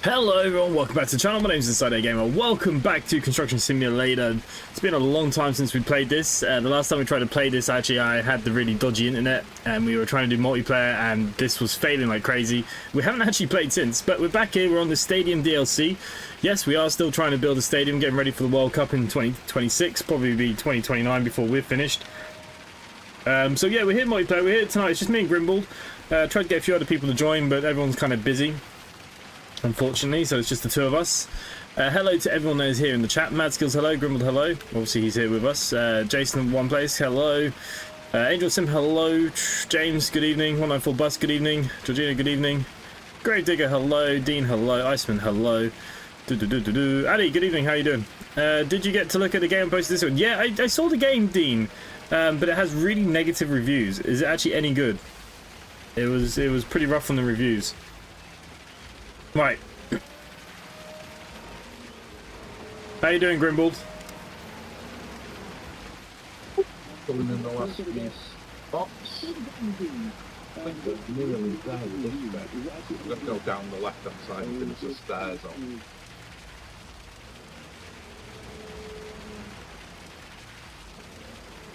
Hello everyone, welcome back to the channel. My name is InsideAgameR. Welcome back to Construction Simulator. It's been a long time since we played this. The last time we tried to play this, actually, I had the really dodgy internet and we were trying to do multiplayer and this was failing like crazy. We haven't actually played since, but we're back here. We're on the Stadium DLC. Yes, we are still trying to build a stadium, getting ready for the World Cup in 2026, probably be 2029 before we're finished. So yeah, we're here multiplayer. We're here tonight. It's just me and Grimble. Tried to get a few other people to join, but everyone's kind of busy, unfortunately, so it's just the two of us. Hello to everyone that is here in the chat. Madskills, hello. Grimble, hello. Obviously, he's here with us. Jason, One Place, hello. Angel Sim, hello. James, good evening. 194 Bus, good evening. Georgina, good evening. Grave Digger, hello. Dean, hello. Iceman, hello. Ali, good evening. How you doing? Did you get to look at the game and post this one? Yeah, I saw the game, Dean, but it has really negative reviews. Is it actually any good? It was pretty rough on the reviews. Right. How you doing, Grimble? Coming in the last few spots. I think we're nearly there with this bit. I'm going to go down the left hand side and finish the stairs on.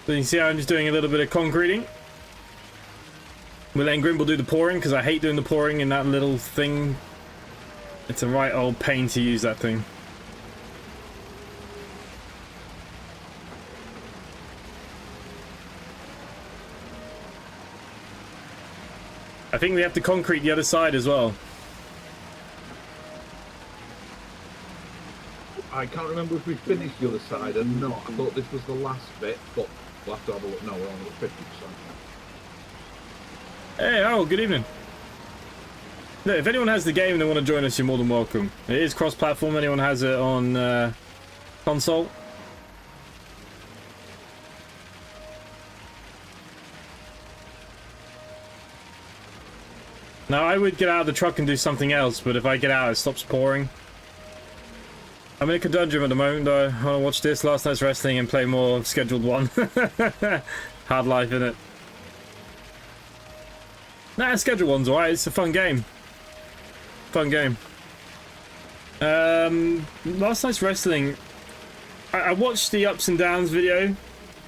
So you can see I'm just doing a little bit of concreting. We'll let Grimble do the pouring because I hate doing the pouring in that little thing. It's a right old pain to use that thing. I think we have to concrete the other side as well. I can't remember if we finished the other side or not. I thought this was the last bit, but we'll have to have a look. No, we're only at 50%. Hey, oh, good evening. Look, if anyone has the game and they want to join us, you're more than welcome. It is cross-platform. Anyone has it on console? Now, I would get out of the truck and do something else, but if I get out, it stops pouring. I'm in a conundrum at the moment, though. I want to watch this last night's wrestling and play more scheduled one. Hard life, innit? Nah, scheduled one's alright. It's a fun game. Fun game. Last night's wrestling, I watched the ups and downs video,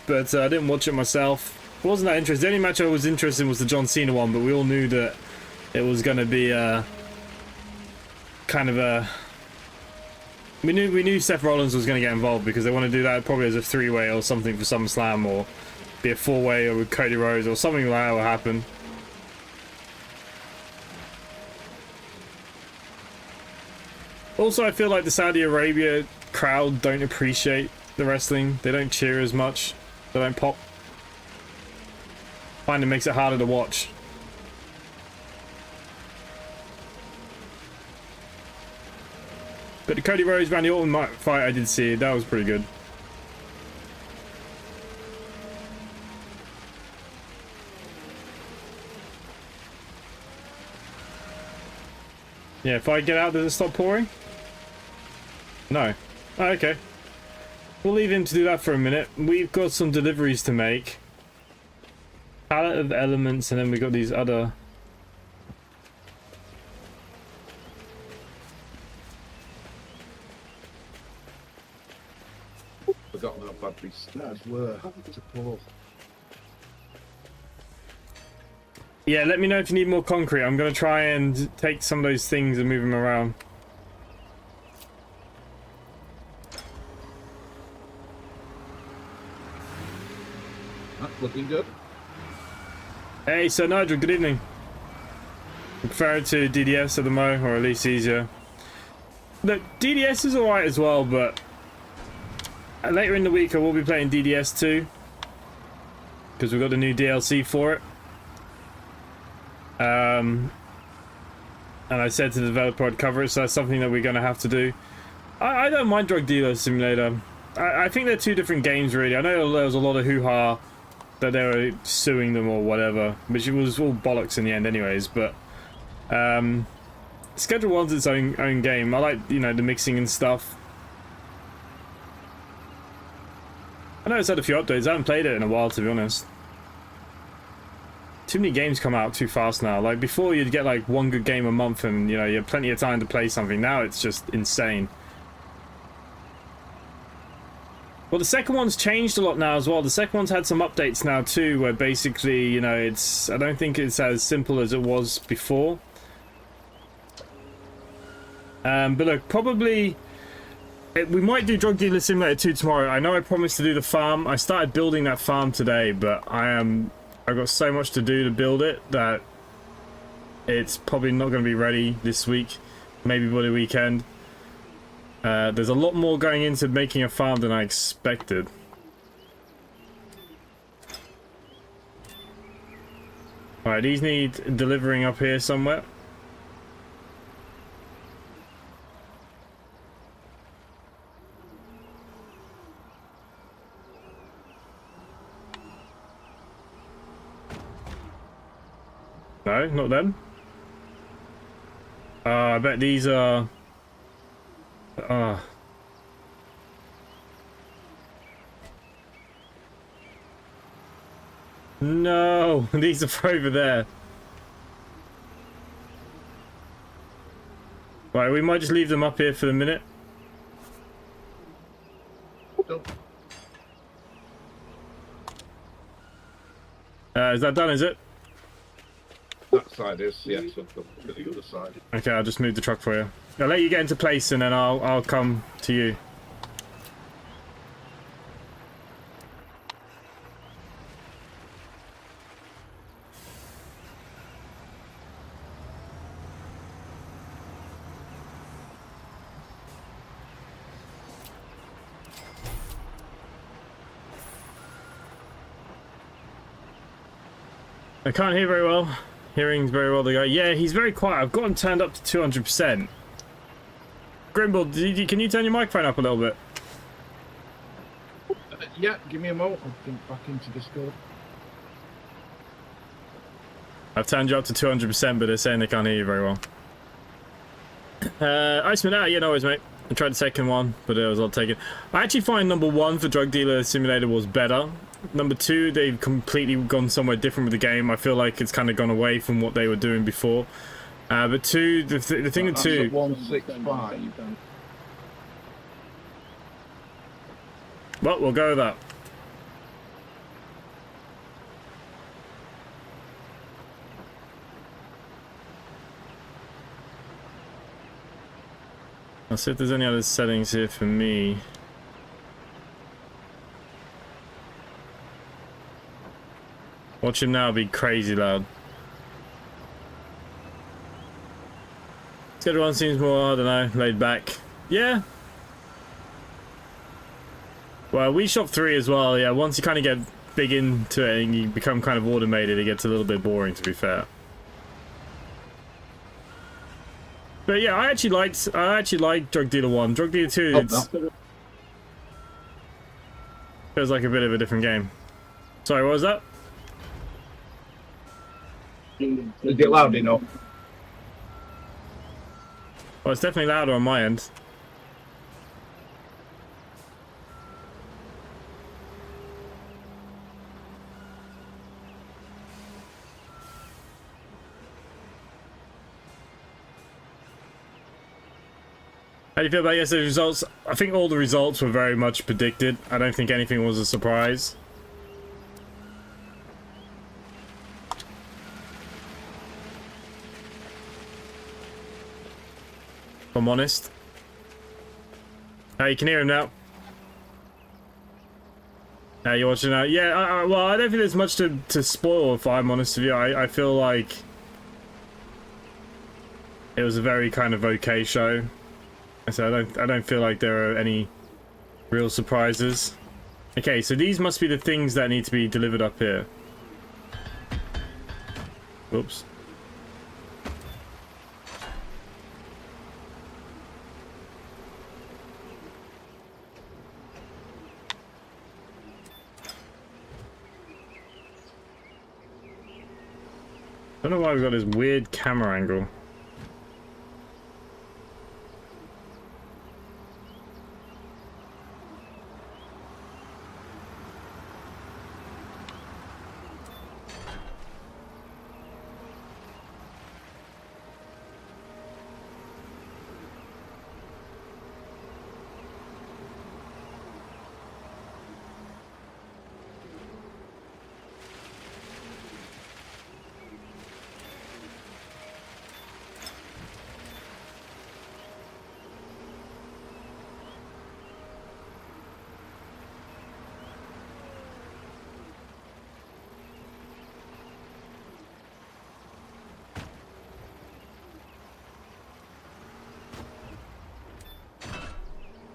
but I didn't watch it myself. I wasn't that interested. The only match I was interested in was the John Cena one, but we all knew that it was going to be kind of a... We knew Seth Rollins was going to get involved because they want to do that probably as a three-way or something for SummerSlam, or be a four-way or with Cody Rhodes or something like that will happen. Also, I feel like the Saudi Arabia crowd don't appreciate the wrestling. They don't cheer as much. They don't pop. I find it makes it harder to watch. But the Cody Rhodes Randy Orton fight I did see, that was pretty good. Yeah, if I get out, does it stop pouring? No. Oh, okay. We'll leave him to do that for a minute. We've got some deliveries to make. Palette of elements, and then we got these other... Forgotten how bad these stairs were to pull. Yeah, let me know if you need more concrete. I'm going to try and take some of those things and move them around. That's looking good. Hey, Sir Nigel, good evening. I'm preferring to DDS at the mo, or at least easier. Look, DDS is alright as well, but later in the week I will be playing DDS 2 because we've got the new DLC for it. And I said to the developer I'd cover it, so that's something that we're going to have to do. I don't mind Drug Dealer Simulator. I think they're two different games, really. I know there was a lot of hoo-ha that they were suing them or whatever, which it was all bollocks in the end anyways, but Schedule 1's its own game. I like, you know, the mixing and stuff. I know it's had a few updates. I haven't played it in a while, to be honest. Too many games come out too fast now. Like, before you'd get like one good game a month and, you know, you have plenty of time to play something. Now it's just insane. Well, the second one's changed a lot now as well. The second one's had some updates now too, where basically, you know, it's... I don't think it's as simple as it was before. But look, probably... we might do Drug Dealer Simulator 2 tomorrow. I know I promised to do the farm. I started building that farm today, but I've got so much to do to build it that it's probably not going to be ready this week. Maybe by the weekend. There's a lot more going into making a farm than I expected. Alright, these need delivering up here somewhere. No, not them. I bet these are... No, these are for over there. Right, we might just leave them up here for the minute. Is that done, is it? That side is, yes, to the other side. Okay, I'll just move the truck for you. I'll let you get into place and then I'll come to you. I can't hear very well. Hearing's very well the guy. Yeah, he's very quiet. I've got him turned up to 200%. Grimble, can you turn your microphone up a little bit? Yeah, give me a moment. I'll think back into Discord. I've turned you up to 200%, but they're saying they can't hear you very well. Iceman out, yeah, no worries, mate. I tried the second one, but it was all taken. I actually find number 1 for Drug Dealer Simulator was better. Number 2, they've completely gone somewhere different with the game. I feel like it's kind of gone away from what they were doing before. But 2, the thing with 2... 165. Well, we'll go with that. I'll see if there's any other settings here for me. Watch him now be crazy loud. Schedule 1 seems more, I don't know, laid back. Yeah. Well, we shop 3 as well, yeah. Once you kind of get big into it and you become kind of automated, it gets a little bit boring, to be fair. But yeah, I actually liked Drug Dealer 1. Drug Dealer 2, it's... feels like a bit of a different game. Sorry, what was that? Is it loud enough? Well, it's definitely louder on my end. How do you feel about yesterday's results? I think all the results were very much predicted. I don't think anything was a surprise. If I'm honest. You can hear him now. You're watching now. Yeah, well, I don't think there's much to spoil, if I'm honest with you. I feel like it was a very kind of okay show. So I don't feel like there are any real surprises. Okay, so these must be the things that need to be delivered up here. Whoops. I don't know why we've got this weird camera angle.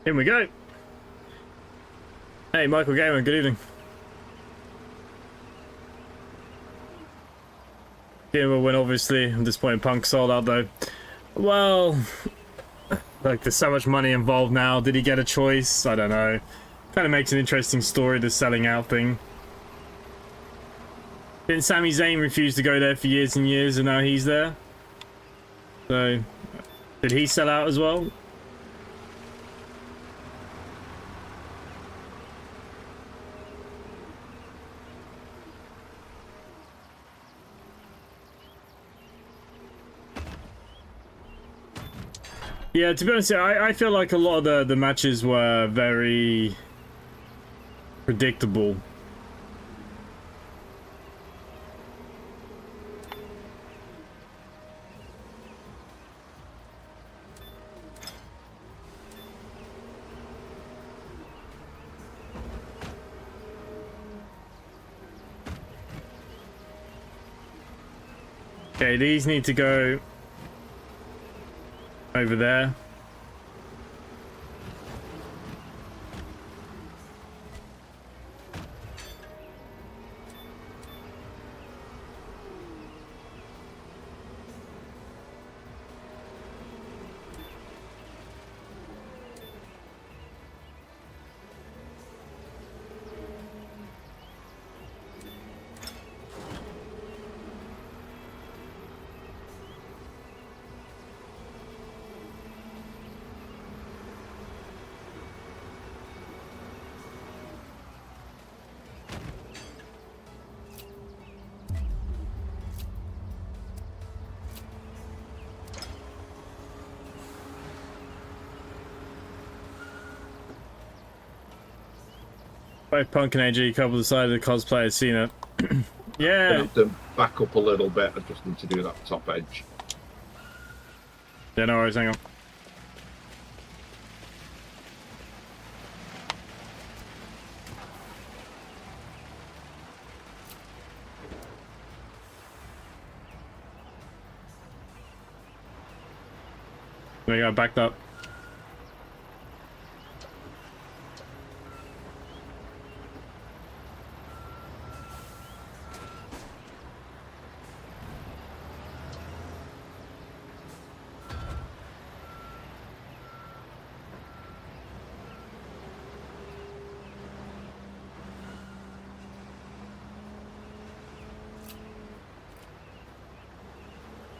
In we go. Hey, Michael Gamer, good evening. Gamer win, obviously. I'm disappointed Punk sold out, though. Well, like, there's so much money involved now. Did he get a choice? I don't know. Kind of makes an interesting story, the selling out thing. Didn't Sami Zayn refuse to go there for years and years, and now he's there? So, did he sell out as well? Yeah, to be honest, I feel like a lot of the matches were very predictable. Okay, these need to go over there. Both Punk and AG cover the side of the cosplay. I've seen it. Yeah. I have to back up a little bit. I just need to do that top edge. Yeah, no worries. Hang on. There you go. Backed up.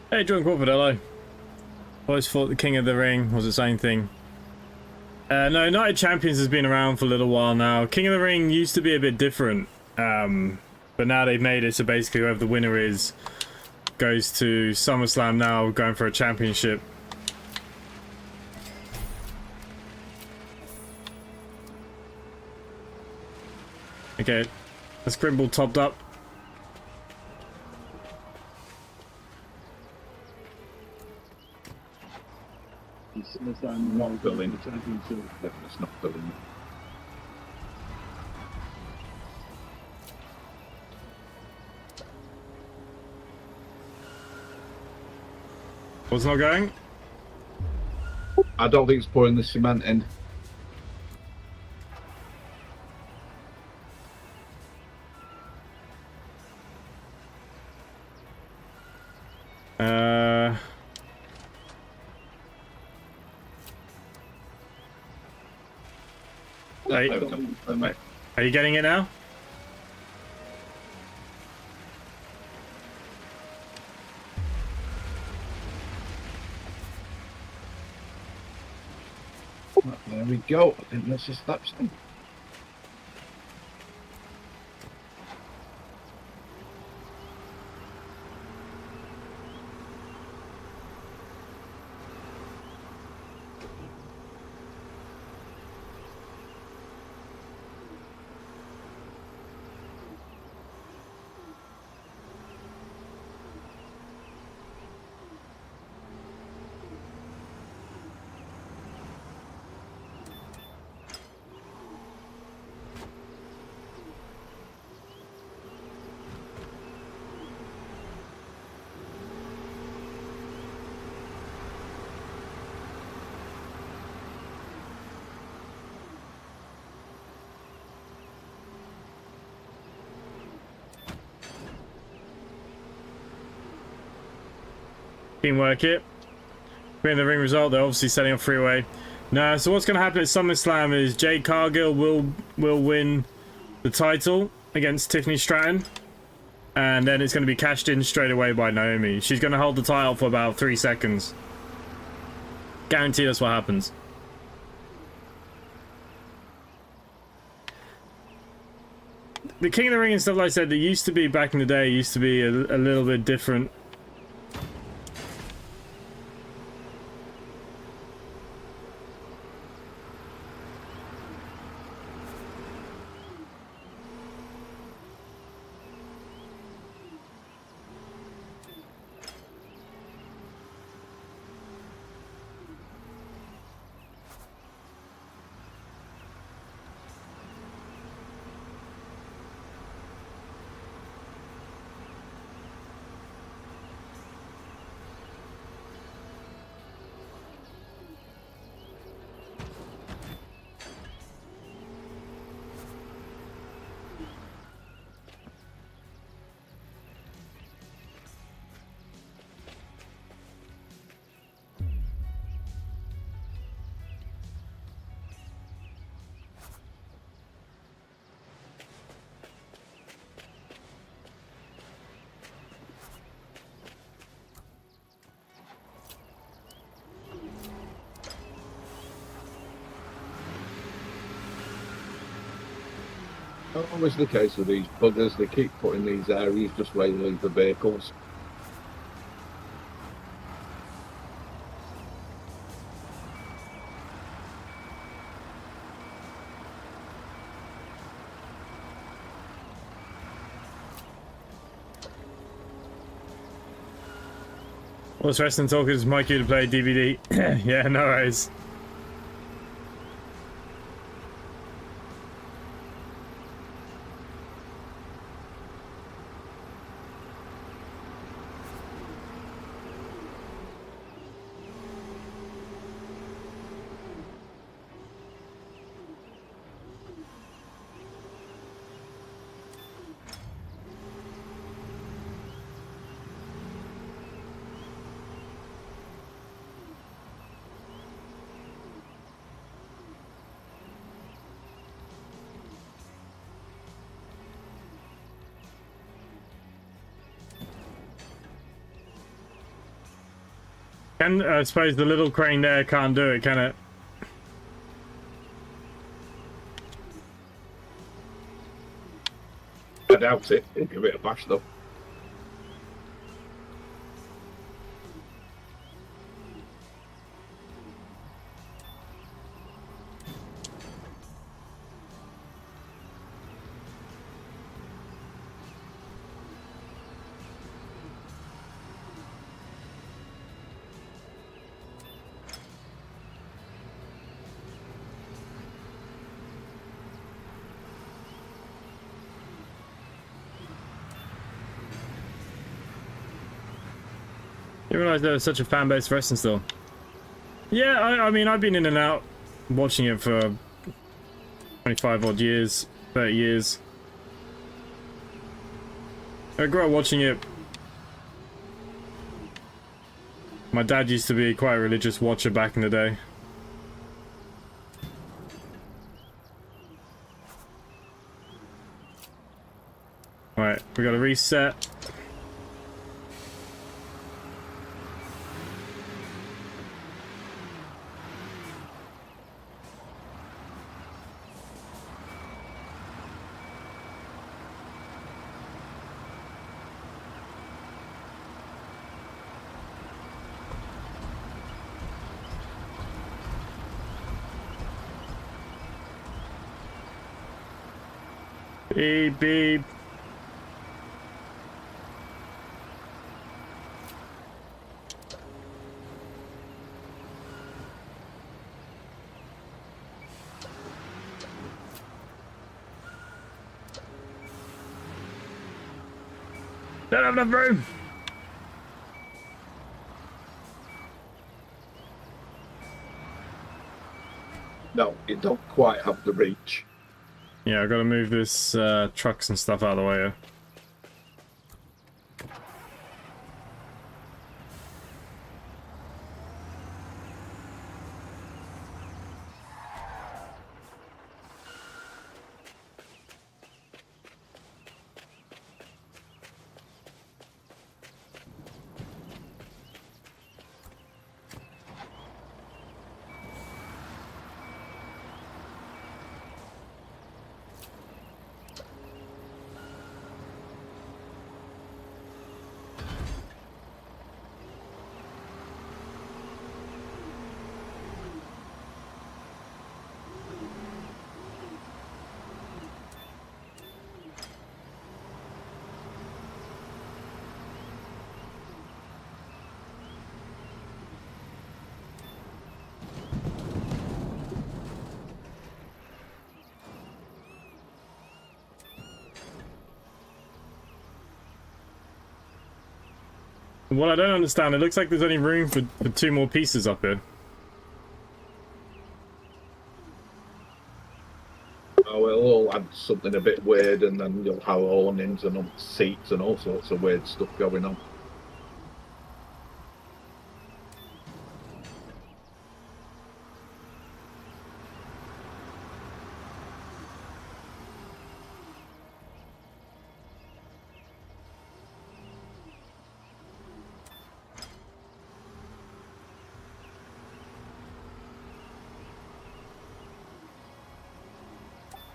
Hey, John Crawford, hello. Always thought the King of the Ring was the same thing. No, United Champions has been around for a little while now. King of the Ring used to be a bit different, but now they've made it so basically whoever the winner is goes to SummerSlam now, going for a championship. Okay, that's Grimble topped up. Not filling. It's not filling. What's not going? I don't think it's pouring the cement in. Are you getting it now? There we go. I think that's just that thing. Teamwork it. Being the ring result, they're obviously setting up freeway. No, so what's going to happen at SummerSlam is Jade Cargill will win the title against Tiffany Stratton, and then it's going to be cashed in straight away by Naomi. She's going to hold the title for about 3 seconds. Guarantee that's what happens. The King of the Ring and stuff like I said, that used to be back in the day, used to be a little bit different. Always the case with these buggers, they keep putting these areas just where you leave the vehicles. What's Wrestling Talkers? Mike you to play DVD. Yeah, no worries. And I suppose the little crane there can't do it, can it? I doubt it. It'll give it a bash though. You realise there was such a fan base for wrestling still? Yeah, I mean, I've been in and out watching it for 25 odd years, 30 years. I grew up watching it. My dad used to be quite a religious watcher back in the day. Right, we got to reset. Beep, beep. Don't have enough room. No, you don't quite have the reach. Yeah, I've got to move this trucks and stuff out of the way here. What I don't understand, it looks like there's only room for 2 more pieces up here. Oh, it'll all add something a bit weird, and then you'll have awnings and seats and all sorts of weird stuff going on.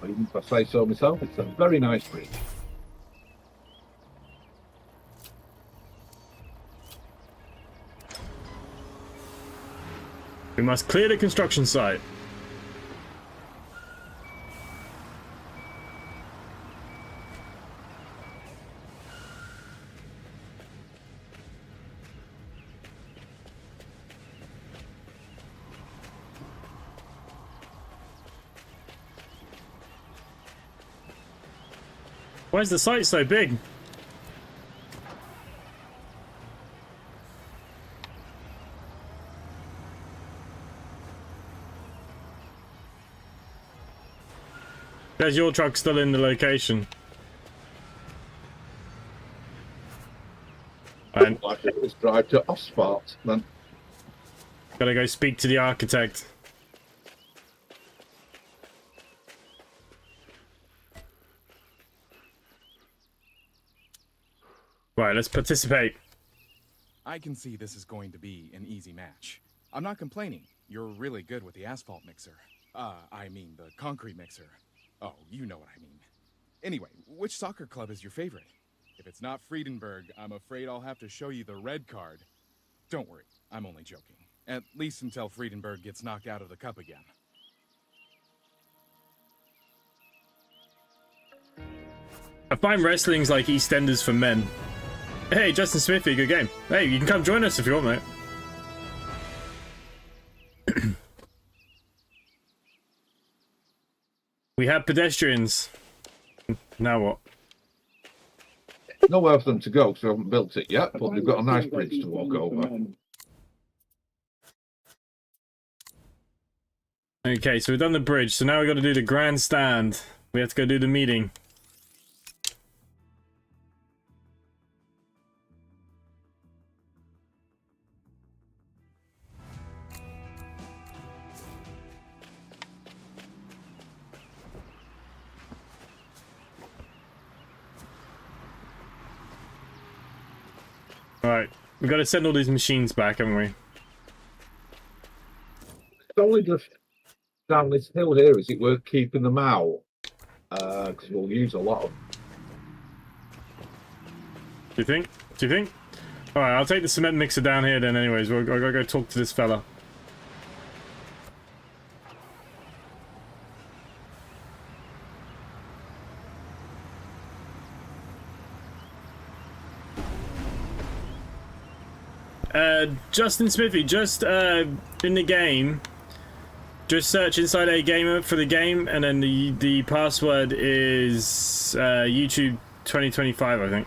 Even if I say so myself, it's a very nice bridge. We must clear the construction site. Why is the site so big? There's your truck still in the location. And Like it was drive to asphalt, then. gotta go speak to the architect. Right, let's participate. I can see this is going to be an easy match. I'm not complaining. You're really good with the asphalt mixer. I mean the concrete mixer. Oh, you know what I mean. Anyway, which soccer club is your favorite? If it's not Friedenberg, I'm afraid I'll have to show you the red card. Don't worry, I'm only joking. At least until Friedenberg gets knocked out of the cup again. I find wrestling's like EastEnders for men. Hey, Justin Smithy, good game. Hey, you can come join us if you want, mate. We have pedestrians. Now what? Nowhere for them to go because we haven't built it yet, but they've got a nice bridge to walk over. Okay, so we've done the bridge, so now we've got to do the grandstand. We have to go do the meeting. Alright, we've got to send all these machines back, haven't we? It's only just down this hill here. Is it worth keeping them out? Because we'll use a lot of them. Do you think? Do you think? Alright, I'll take the cement mixer down here then anyways. I've got to go talk to this fella. Justin Smithy, just in the game, just search InsideAgameR for the game, and then the password is YouTube 2025, I think.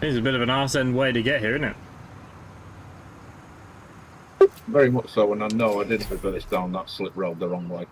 It's a bit of an arse end way to get here, isn't it? Very much so, and I know I didn't reverse down that slip road the wrong way.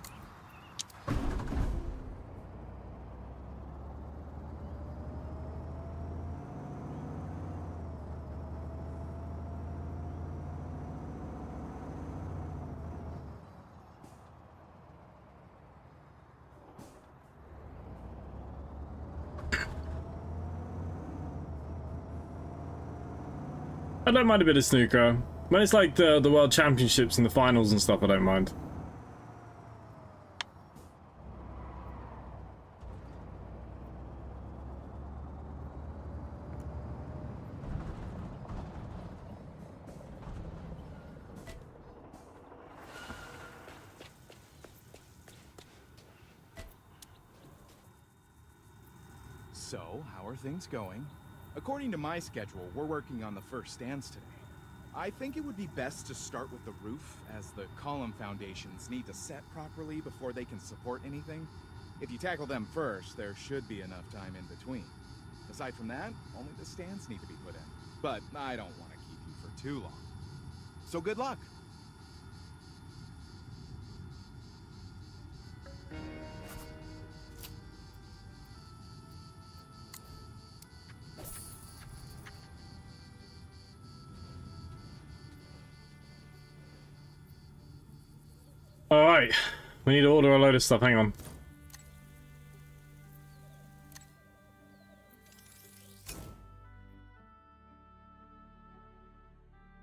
I don't mind a bit of snooker. When it's like the World Championships and the finals and stuff, I don't mind. So, how are things going? According to my schedule, we're working on the first stands today. I think it would be best to start with the roof, as the column foundations need to set properly before they can support anything. If you tackle them first, there should be enough time in between. Aside from that, only the stands need to be put in. But I don't want to keep you for too long. So good luck! Alright, we need to order a load of stuff, hang on.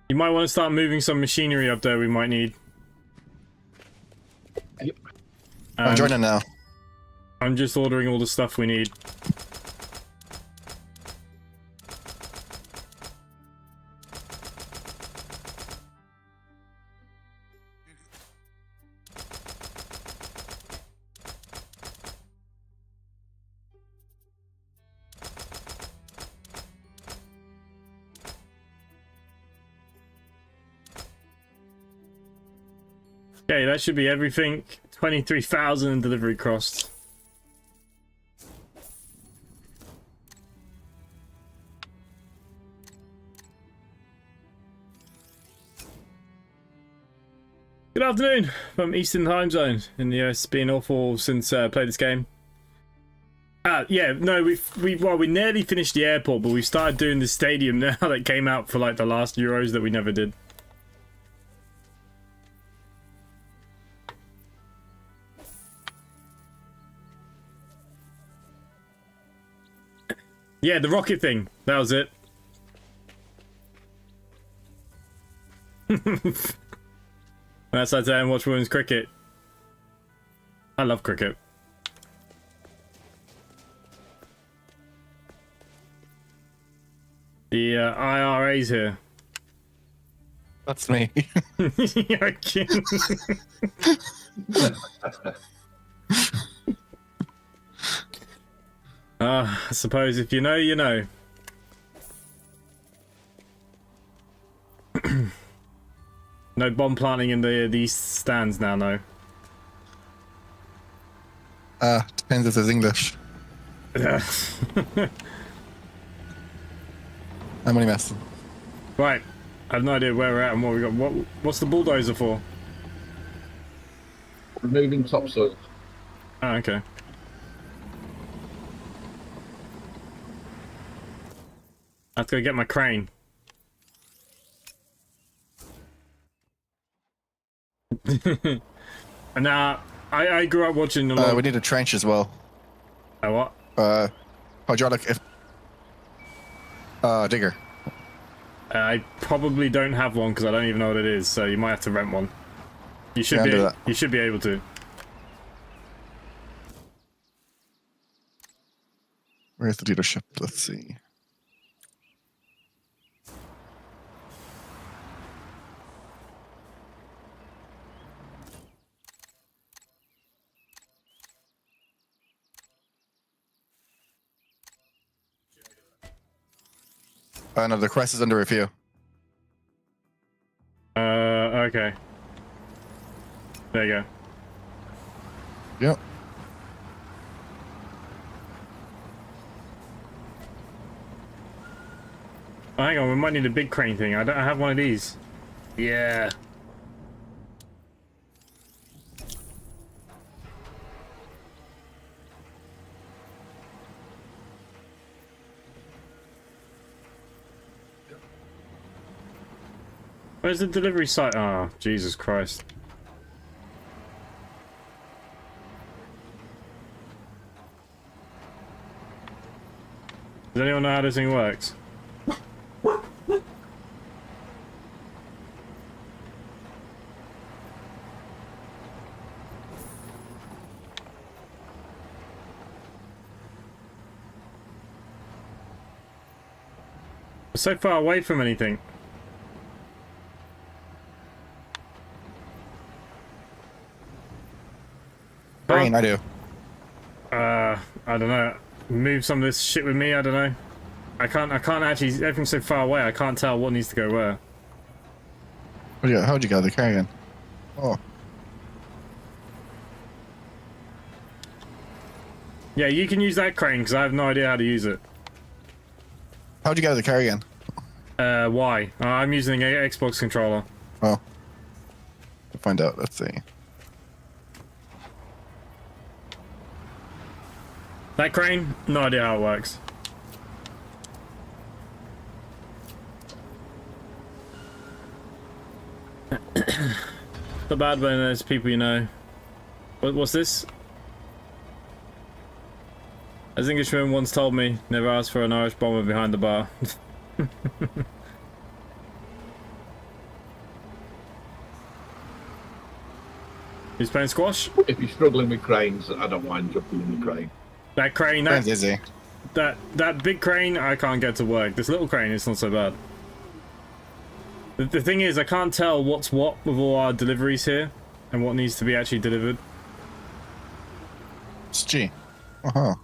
You might want to start moving some machinery up there we might need. Yep. I'm joining now. I'm just ordering all the stuff we need. Okay, that should be everything. 23,000 in delivery costs. Good afternoon from Eastern Time Zone in the US. Been awful since played this game. Yeah, no, we nearly finished the airport, but we started doing the stadium now that came out for like the last Euros that we never did. Yeah, the rocket thing. That was it. That's like and watch women's cricket. I love cricket. The IRA's here. That's me. You're kidding. I suppose if you know, you know. No bomb planting in these stands now, no. Depends if it's English. I'm only messing. Right, I have no idea where we're at and what we got. What's the bulldozer for? Removing topsoil. Oh, okay. I have to go get my crane. And now, I grew up watching a lot. We need a trench as well. What? Hydraulic digger. I probably don't have one because I don't even know what it is, so you might have to rent one. You should be. You should be able to. Where's the dealership? Let's see. No, the quest is under review. Okay. There you go. Yep. Oh, hang on, we might need a big crane thing. I have one of these. Yeah. Where's the delivery site? Oh, Jesus Christ. Does anyone know how this thing works? We're so far away from anything. Green, I do. I don't know. Move some of this shit with me, I don't know. I can't actually, everything's so far away, I can't tell what needs to go where. How'd you get the car again? Oh. Yeah, you can use that crane, because I have no idea how to use it. How'd you get the car again? Why? I'm using an Xbox controller. Oh. We'll find out, let's see. That crane? No idea how it works. Not bad when there's people you know. What's this? As Englishman once told me, never ask for an Irish bomber behind the bar. Who's playing squash? If you're struggling with cranes, I don't mind jumping in the crane. That crane, that big crane, I can't get to work. This little crane is not so bad. The thing is, I can't tell what's what with all our deliveries here, and what needs to be actually delivered. It's G. Uh-huh.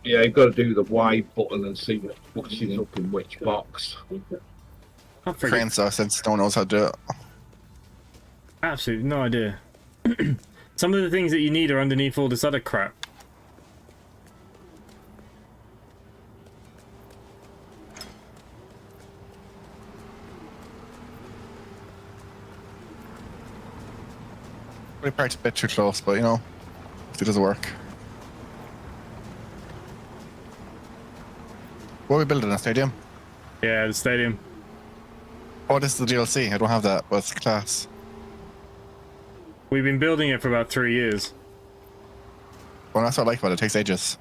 Yeah, you've got to do the Y button and see what pushes up in which box. Crane so since no one knows how to do it. Absolutely no idea. Some of the things that you need are underneath all this other crap. We parked a bit too close, but you know, if it doesn't work. What are we building, a stadium? Yeah, the stadium. Oh, this is the DLC. I don't have that, but it's class. We've been building it for about 3 years. Well, that's what I like about it. It takes ages.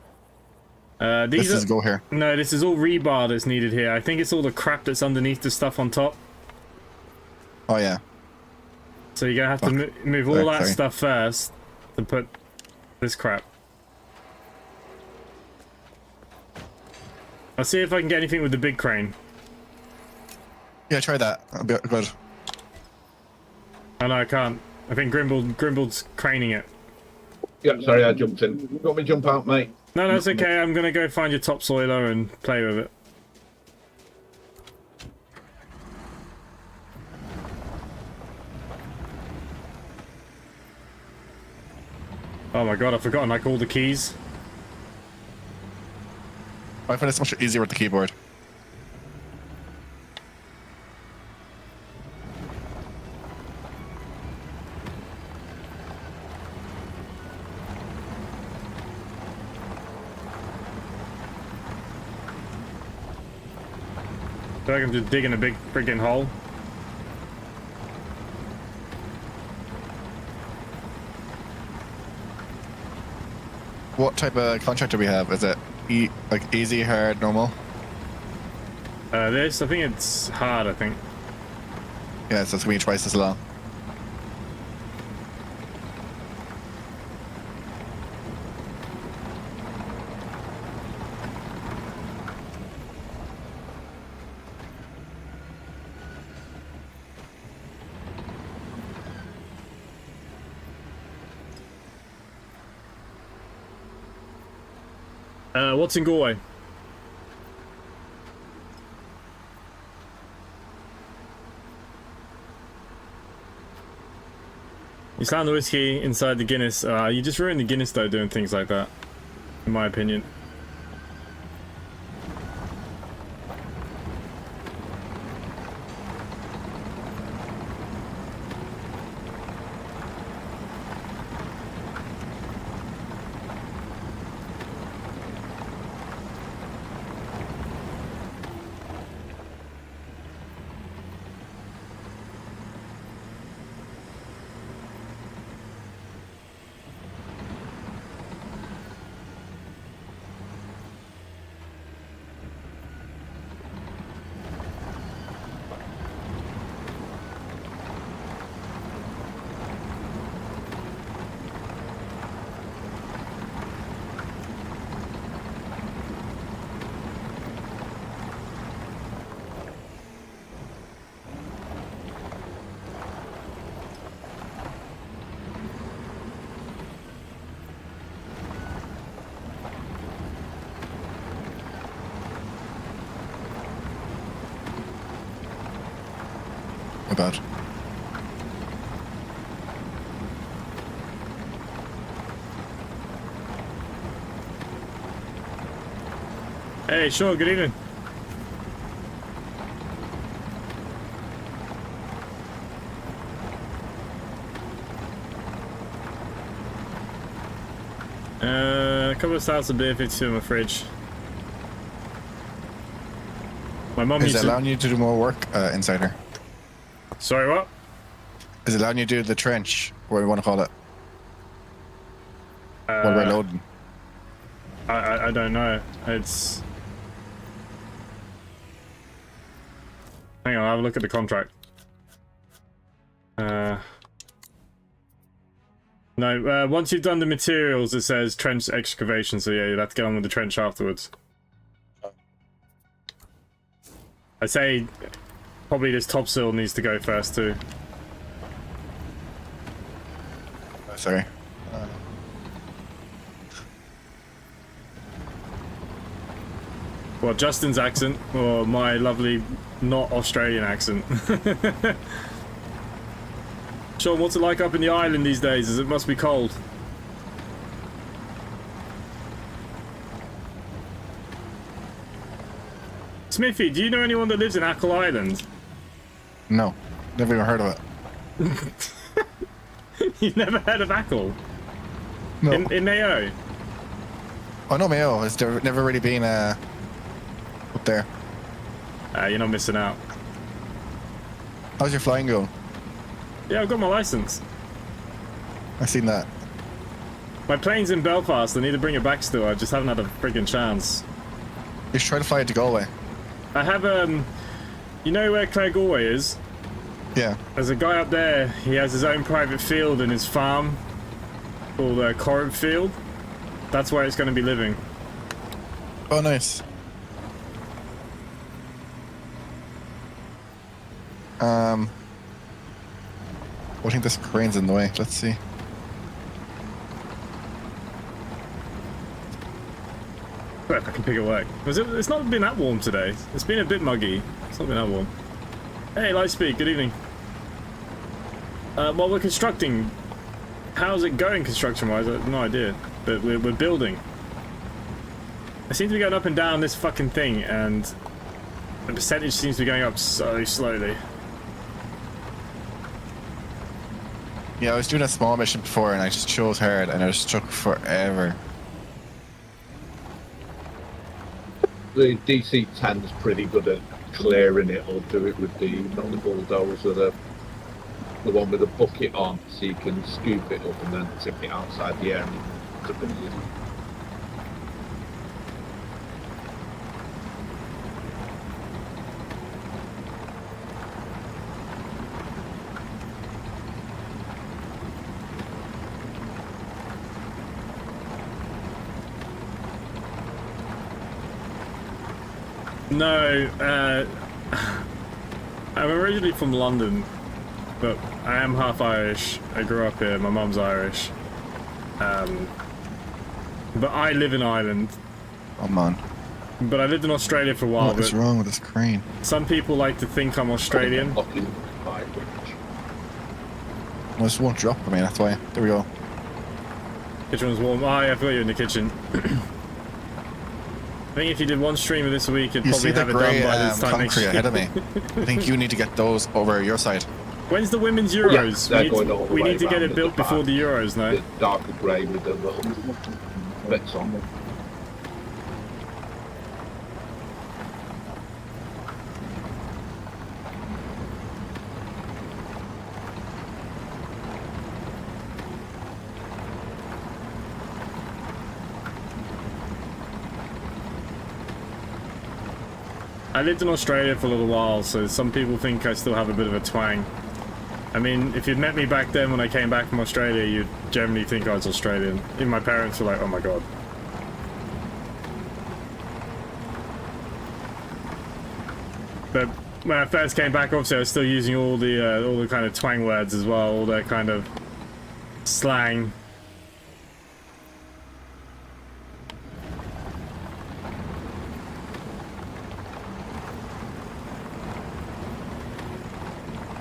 These This is go here. No, this is all rebar that's needed here. I think it's all the crap that's underneath the stuff on top. Oh yeah. So you're gonna have to move all that stuff first to put this crap. I'll see if I can get anything with the big crane. Yeah, try that. That'll be good. Oh no, I can't. I think Grimbald's craning it. Yep, sorry, I jumped in. You want me to jump out, mate? No, that's okay. I'm gonna go find your topsoiler and play with it. Oh my god, I've forgotten like all the keys. I find it's much easier with the keyboard. So I can just dig in a big freaking hole. What type of contract do we have? Is it like easy, hard, normal? This, I think it's hard, I think. Yeah, so it's gonna be twice as long. What's in Galway? You sound the whiskey inside the Guinness. You just ruined the Guinness though doing things like that, in my opinion. Not bad. Hey, sure, good evening. A couple of stouts of beer, 52 in my fridge. My mum Is used it to... allowing you to do more work inside here? Sorry, what? Is it allowing you to do the trench, what do you want to call it? What we're loading? I don't know. It's... Hang on, I'll have a look at the contract. No, once you've done the materials, it says trench excavation, so yeah, you'll have to get on with the trench afterwards. I say probably this topsoil needs to go first too. Sorry. Well, Justin's accent, or my lovely not Australian accent. Sean, what's it like up in the island these days? As it must be cold. Smithy, do you know anyone that lives in Ackle Island? No, never even heard of it. You've never heard of Ackle? No. In Mayo? Oh no, Mayo. It's never really been up there. You're not missing out. How's your flying going? Yeah, I've got my license. I've seen that. My plane's in Belfast. I need to bring it back still. I just haven't had a freaking chance. You should try to fly it to Galway. I have, you know where Clare Galway is? Yeah. There's a guy up there. He has his own private field in his farm called Corrib Field. That's where it's going to be living. Oh, nice. I think this crane's in the way. Let's see. But I can pick it work. It's not been that warm today. It's been a bit muggy. It's not been that warm. Hey, Lightspeed, good evening. While we're constructing, how's it going construction-wise? I have no idea. But we're building. I seem to be going up and down this fucking thing, and the percentage seems to be going up so slowly. Yeah, I was doing a small mission before and I just chose hard and it just took forever. The DC-10 is pretty good at clearing it, or do it with the, not the bulldozer, the one with the bucket on, so you can scoop it up and then tip it outside the area. It's a bit easy. No, I'm originally from London, but I am half Irish. I grew up here. My mum's Irish. But I live in Ireland. Oh man. But I lived in Australia for a while. What is wrong with this crane? Some people like to think I'm Australian. Well, this won't drop for me, that's why. There we go. Kitchen was warm. Oh, yeah, I forgot you in the kitchen. I think if you did one stream of this week, you'd You probably see the have it done grey by this time next concrete year. ahead of me. I think you need to get those over your side. When's the women's Euros? they're going all the we way need to get round it at built the before back. the Euros, no? The darker grey with the little bits on them. I lived in Australia for a little while, so some people think I still have a bit of a twang. I mean, if you'd met me back then when I came back from Australia, you'd generally think I was Australian. Even my parents were like, oh my god. But when I first came back, obviously I was still using all the kind of twang words as well, all that kind of slang.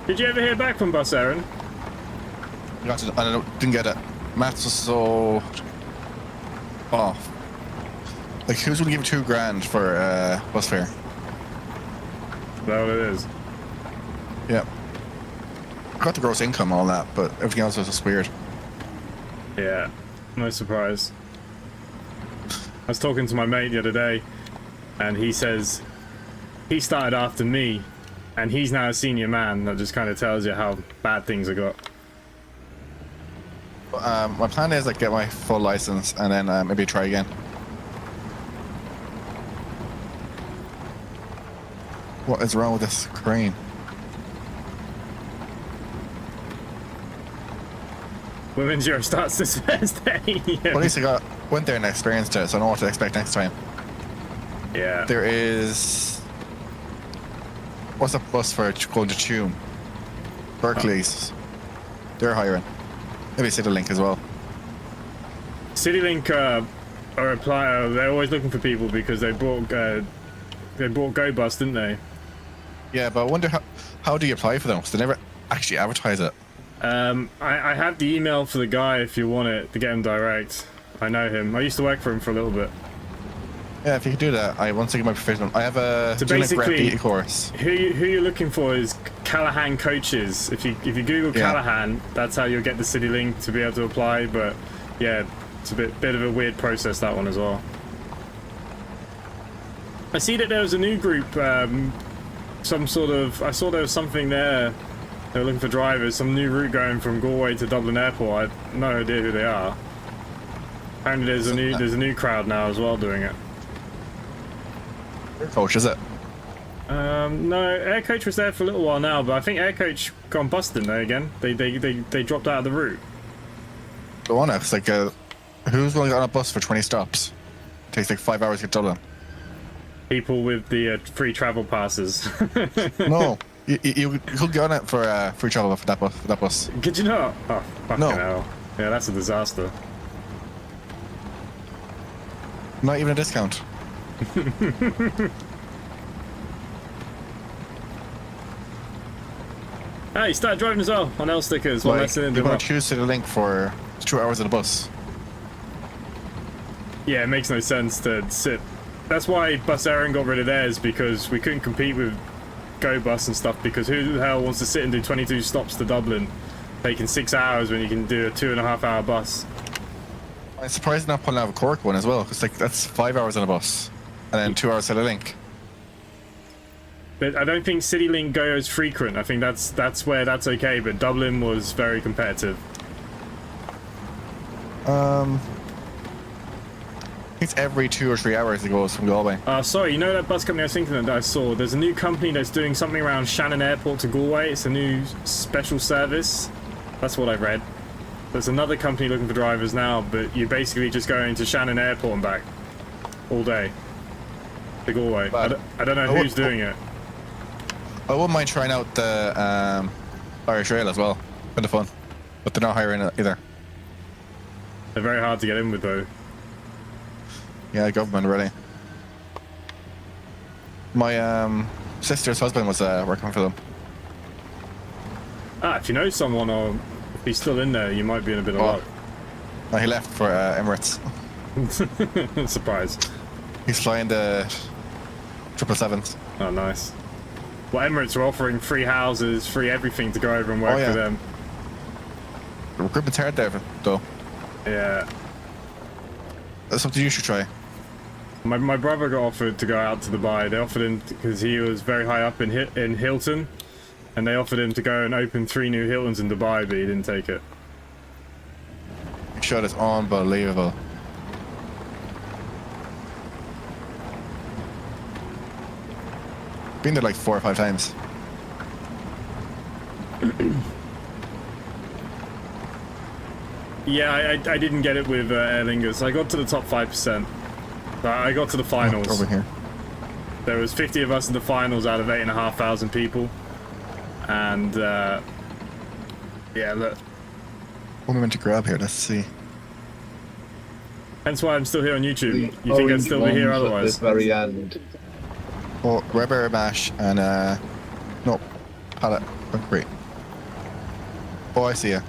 Did you ever hear back from Bus Aaron? I didn't get it. Maths was so off. Like, who's gonna give you $2,000 for bus fare? Is that what it is? Yeah. Got the gross income, all that, but everything else was just weird. Yeah, no surprise. I was talking to my mate the other day, and he says he started after me, and he's now a senior man. That just kind of tells you how bad things have got. My plan is like get my full license and then maybe try again. What is wrong with this crane? Women's Euro starts this Thursday. Yeah. Well, at least I went there and experienced it, so I know what to expect next time. Yeah. There is... What's the bus for going to Tuam? Berkeley's. They're hiring. Maybe CityLink as well. CityLink are apply. They're always looking for people because they bought GoBus, didn't they? Yeah, but I wonder how do you apply for them? Because they never actually advertise it. I have the email for the guy if you want it to get him direct. I know him. I used to work for him for a little bit. Yeah, if you could do that, I want to get my professional. I have a So basically, who you're looking for is Callahan coaches. If you Google Callahan, that's how you'll get the city link to be able to apply. But yeah, it's a bit of a weird process, that one as well. I see that there was a new group, some sort of. I saw there was something there. They were looking for drivers. Some new route going from Galway to Dublin Airport. I have no idea who they are. Apparently, there's a new crowd now as well doing it. Air coach, is it? No, Air Coach was there for a little while now, but I think Air Coach gone bust, didn't they, again? They dropped out of the route. Go on, it's like, who's willing to get on a bus for 20 stops? It takes like 5 hours to get to Dublin. People with the free travel passes. No, you could get on it for free travel for that bus. Could you not? Oh, fucking No. hell. Yeah, that's a disaster. Not even a discount. Hey, start driving as well on L stickers. One less than You're going to choose to the link for 2 hours on the bus. Yeah, it makes no sense to sit. That's why Bus Aaron got rid of theirs, because we couldn't compete with Go Bus and stuff, because who the hell wants to sit and do 22 stops to Dublin taking 6 hours when you can do a 2.5 hour bus? I'm surprised they're not pulling out of a Cork one as well, because like that's 5 hours on a bus, and then 2 hours to the link. But I don't think CityLink Go is frequent. I think that's where that's okay, but Dublin was very competitive. I think it's every 2 or 3 hours it goes from Galway. Sorry, you know that bus company I was thinking that I saw? There's a new company that's doing something around Shannon Airport to Galway. It's a new special service. That's what I read. There's another company looking for drivers now, but you're basically just going to Shannon Airport and back all day to Galway. I don't know who's doing it. I wouldn't mind trying out the Irish Rail as well. Kind of fun. But they're not hiring it either. They're very hard to get in with, though. Yeah, government really. My sister's husband was working for them. If you know someone, or if he's still in there, you might be in a bit of luck. No, he left for Emirates. Surprise. He's flying the 777s. Oh, nice. Well, Emirates are offering free houses, free everything to go over and work for them. The recruitment's hard there, though. Yeah. That's something you should try. My brother got offered to go out to Dubai. They offered him, because he was very high up in Hilton, and they offered him to go and open 3 new Hiltons in Dubai, but he didn't take it. The shot is unbelievable. Been there like 4 or 5 times. Yeah, I didn't get it with Aer Lingus. I got to the top 5%. I got to the finals. Over here. There was 50 of us in the finals out of 8,500 people. And, yeah, look. What am I meant to grab here? Let's see. Hence why I'm still here on YouTube. You think I'd still be here otherwise? At the very end. Oh, rubber mash and no, pallet concrete. Oh, I see ya.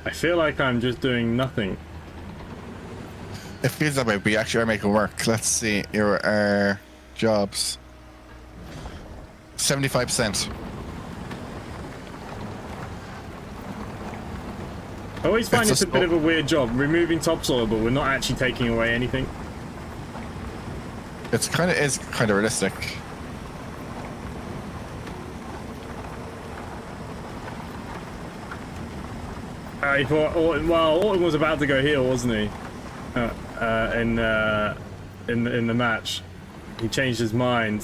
I feel like I'm just doing nothing. It feels that way, but you actually are making work. Let's see, your jobs. 75%. I always find it's a bit of a weird job, removing topsoil, but we're not actually taking away anything. It's kind of realistic. He thought, well, Orton was about to go heel, wasn't he? In the match, he changed his mind.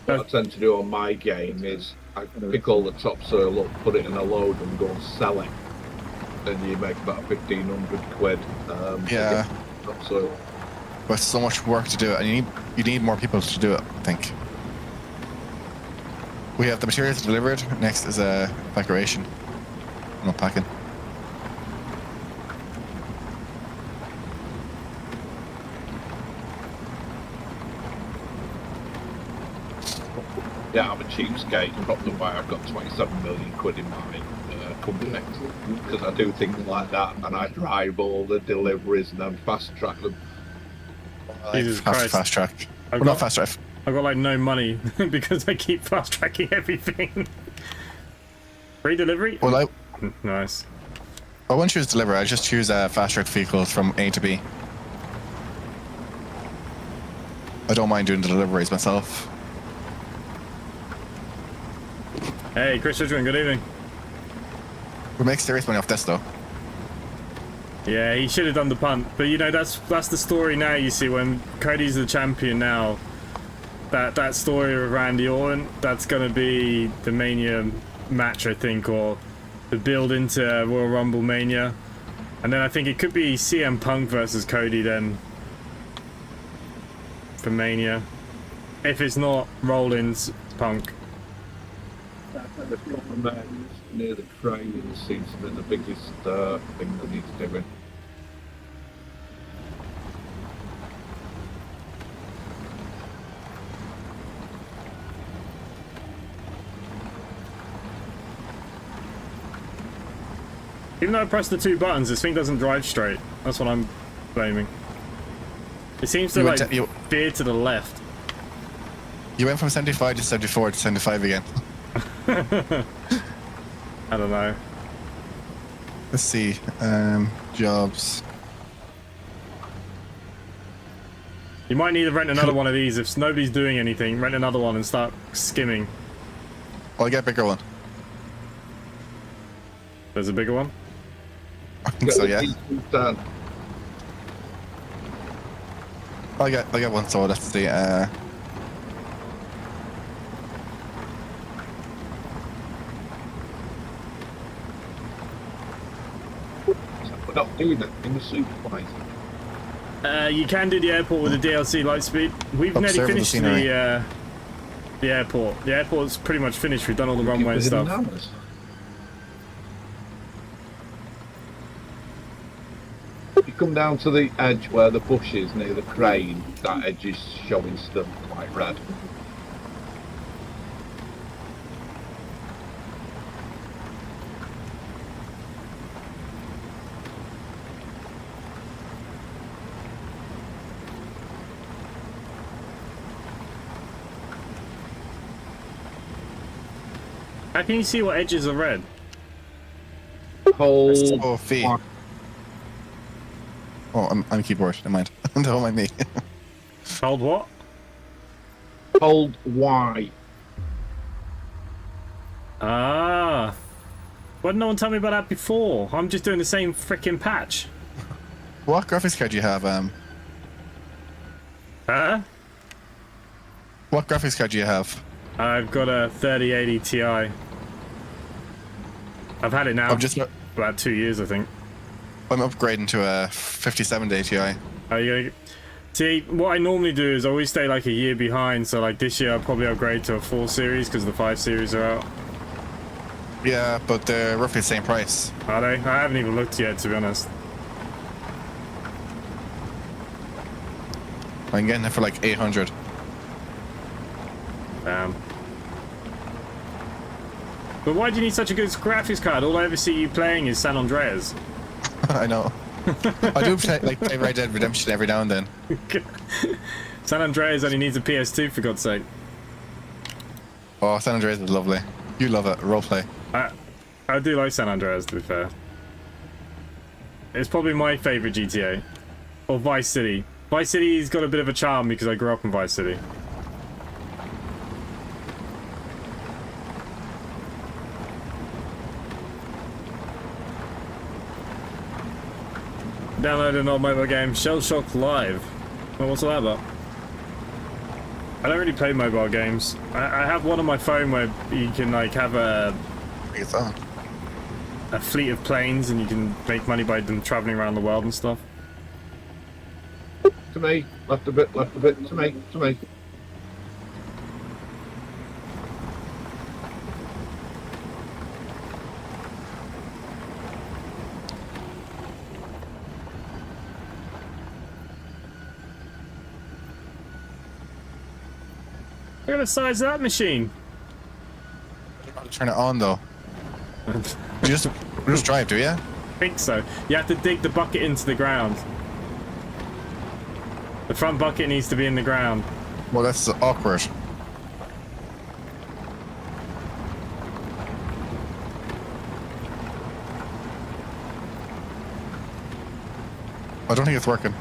What I tend to do on my game is I pick all the topsoil up, put it in a load, and go and sell it. Then you make about 1,500 quid. Yeah. Topsoil. but so much work to do it, and you need more people to do it, I think. We have the materials delivered. Next is evacuation and unpacking. Yeah, I'm a cheapskate. I've got the way I've got 27 million quid in my company because I do things like that, and I drive all the deliveries and then fast track them. Jesus Christ. Fast track. I've Well, not got- fast drive. I've got like no money because I keep fast tracking everything. Free delivery? Well, Nice. I won't choose deliver. I just choose fast track vehicles from A to B. I don't mind doing the deliveries myself. Hey, Chris Richmond, good evening. We make serious money off this though. Yeah, he should have done the punt, but you know that's the story now. You see, when Cody's the champion now, that story of Randy Orton, that's gonna be the Mania match, I think, or the build into Royal Rumble Mania, and then I think it could be CM Punk versus Cody then for Mania, if it's not Rollins Punk. Near the train seems to be the biggest thing that needs doing. Even though I press the two buttons, this thing doesn't drive straight. That's what I'm blaming. It seems to You like went to- veer to the left. You went from 75 to 74 to 75 again. I don't know. Let's see. Jobs. You might need to rent another one of these if nobody's doing anything. Rent another one and start skimming. I'll get a bigger one. There's a bigger one. I think so, yeah. Done. I'll get one, so let's see. We're not doing that in the supervisor. You can do the airport with the DLC Lightspeed. We've nearly Observe the finished scenery. the airport. The airport's pretty much finished. We've done all the runway and stuff. You come down to the edge where the bush is near the crane, that edge is showing still quite red. How can you see what edges are red? Hold Oh, fee. Oh, I'm keyboard. Never mind. Don't mind me. Hold what? hold Y. Ah. Why did no one tell me about that before? I'm just doing the same freaking patch. What graphics card do you have? Huh? What graphics card do you have? I've got a 3080 Ti. I've had it now I'm just. about 2 years, I think. I'm upgrading to a 57-day Ti. Are you gonna... See, what I normally do is I always stay like a year behind, so like this year I'll probably upgrade to a 4 series because the 5 series are out. Yeah, but they're roughly the same price. Are they? I haven't even looked yet, to be honest. I'm getting it for like 800. Damn. But why do you need such a good graphics card? All I ever see you playing is San Andreas. I know. I do play Red Dead Redemption every now and then. San Andreas only needs a PS2, for God's sake. Oh, San Andreas is lovely. You love it. Roleplay. I do like San Andreas, to be fair. It's probably my favourite GTA. Or Vice City. Vice City's got a bit of a charm because I grew up in Vice City. Download an old mobile game, Shell Shock Live. Well, what's that about? I don't really play mobile games. I have one on my phone where you can like have a It's on. fleet of planes and you can make money by them traveling around the world and stuff. To me. Left a bit, to me, to me. Look at the size of that machine. Turn it on though. You just drive, do you? I think so. You have to dig the bucket into the ground. The front bucket needs to be in the ground. Well, that's awkward. I don't think it's working.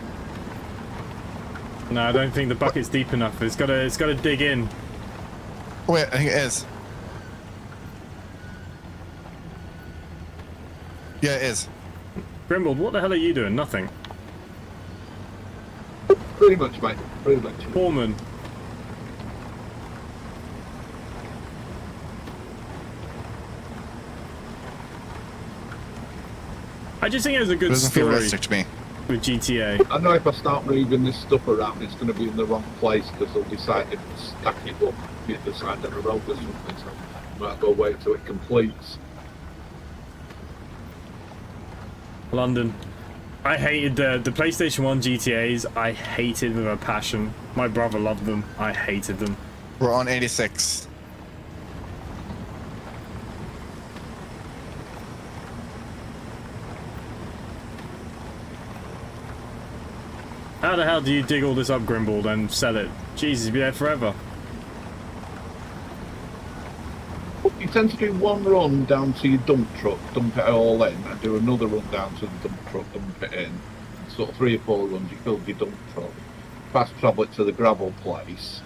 No, I don't think the bucket's deep enough. It's gotta dig in. Oh, wait, I think it is. Yeah, it is. Grimbold, what the hell are you doing? Nothing. Pretty much, mate. Pretty much. Foreman. I just think it was a It good doesn't feel story realistic to me. with GTA. I know if I start moving this stuff around, it's going to be in the wrong place because they'll decide to stack it up the other side of the road or something. So I might go wait till it completes. London. I hated the PlayStation 1 GTAs. I hated with a passion. My brother loved them. I hated them. We're on 86. How the hell do you dig all this up, Grimbold, and sell it? Jesus, you'd be there forever. You tend to do one run down to your dump truck, dump it all in, and do another run down to the dump truck, dump it in. Sort of 3 or 4 runs, you fill your dump truck, fast travel it to the gravel place,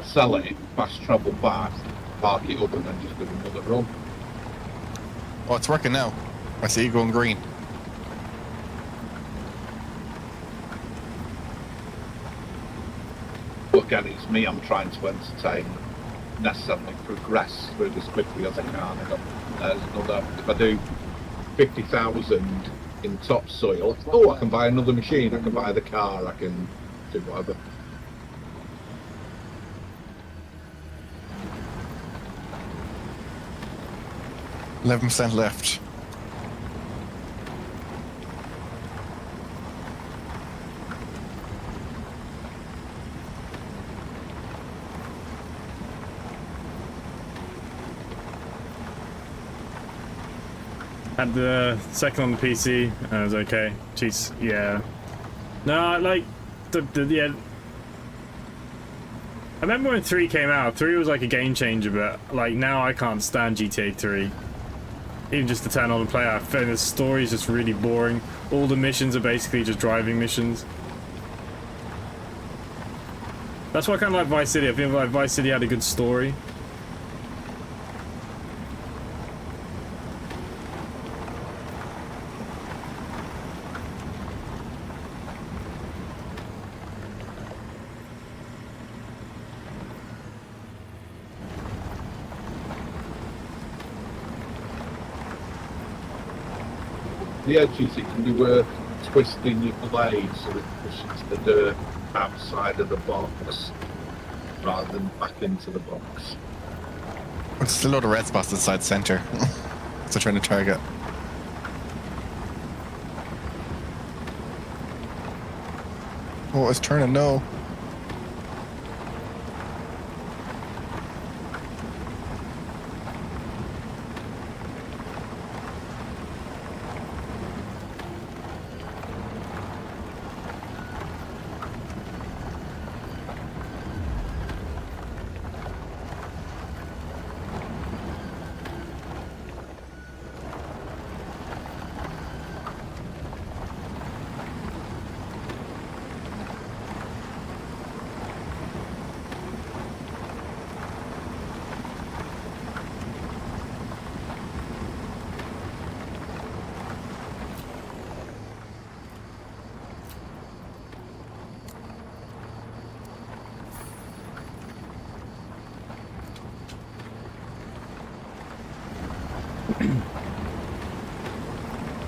sell it, fast travel back, park it up, and then just do another run. Oh, it's working now. I see you going green. But again, it's me I'm trying to entertain, necessarily progress through this quickly as I can. There's another, if I do 50,000 in topsoil, oh, I can buy another machine, I can buy the car, I can do whatever. %11 left. Had the second on the PC, and it was okay. Jeez, yeah. No, like, yeah. I remember when 3 came out, 3 was like a game changer, but like now I can't stand GTA 3. Even just to turn on and play, I find the story is just really boring. All the missions are basically just driving missions. That's why I kind of like Vice City. I feel like Vice City had a good story. The edges, it can be worth twisting your blade so it pushes the dirt outside of the box rather than back into the box. There's still a load of red spots inside center. So trying to target. Oh, it's turning no.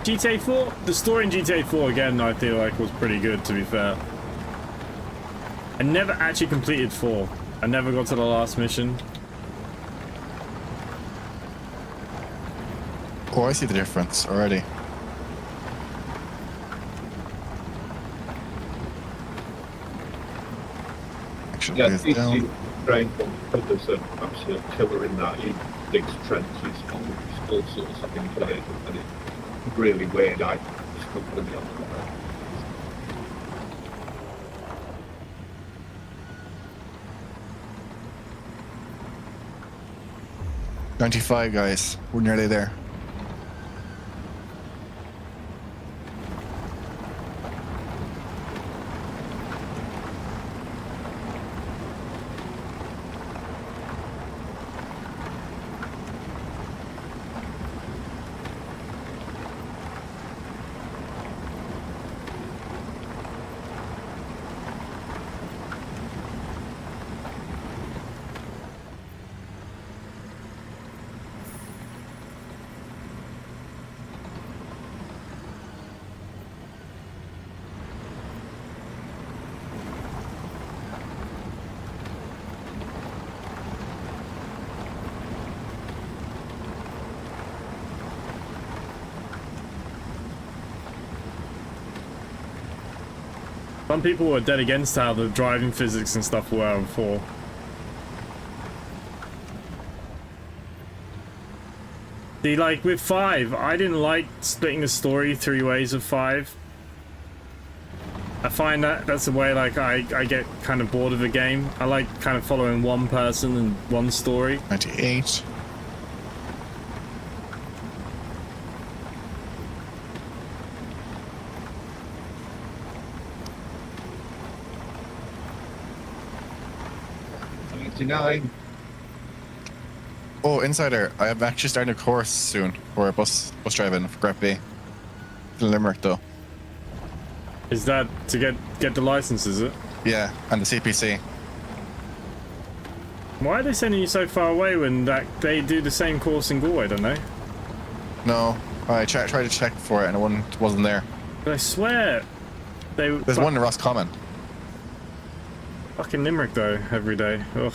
GTA 4, the story in GTA 4 again, I feel like was pretty good, to be fair. I never actually completed 4. I never got to the last mission. Oh, I see the difference already. Action Yeah, is DC down. train there's an absolute killer in that. He digs trenches, all sorts of things like it, and it's really weird. I just couldn't put it on. 95, guys. We're nearly there. Some people were dead against how the driving physics and stuff were before. See, like with 5, I didn't like splitting the story 3 ways of 5. I find that that's the way like I get kind of bored of the game. I like kind of following one person and one story. 98. Oh, Insider, I am actually starting a course soon for bus driving for Grep B. In Limerick, though. Is that to get the license, is it? Yeah, and the CPC. Why are they sending you so far away when they do the same course in Galway, don't they? No, I tried to check for it and it wasn't there. But I swear There's one in Roscommon. Fucking Limerick though, every day. Ugh.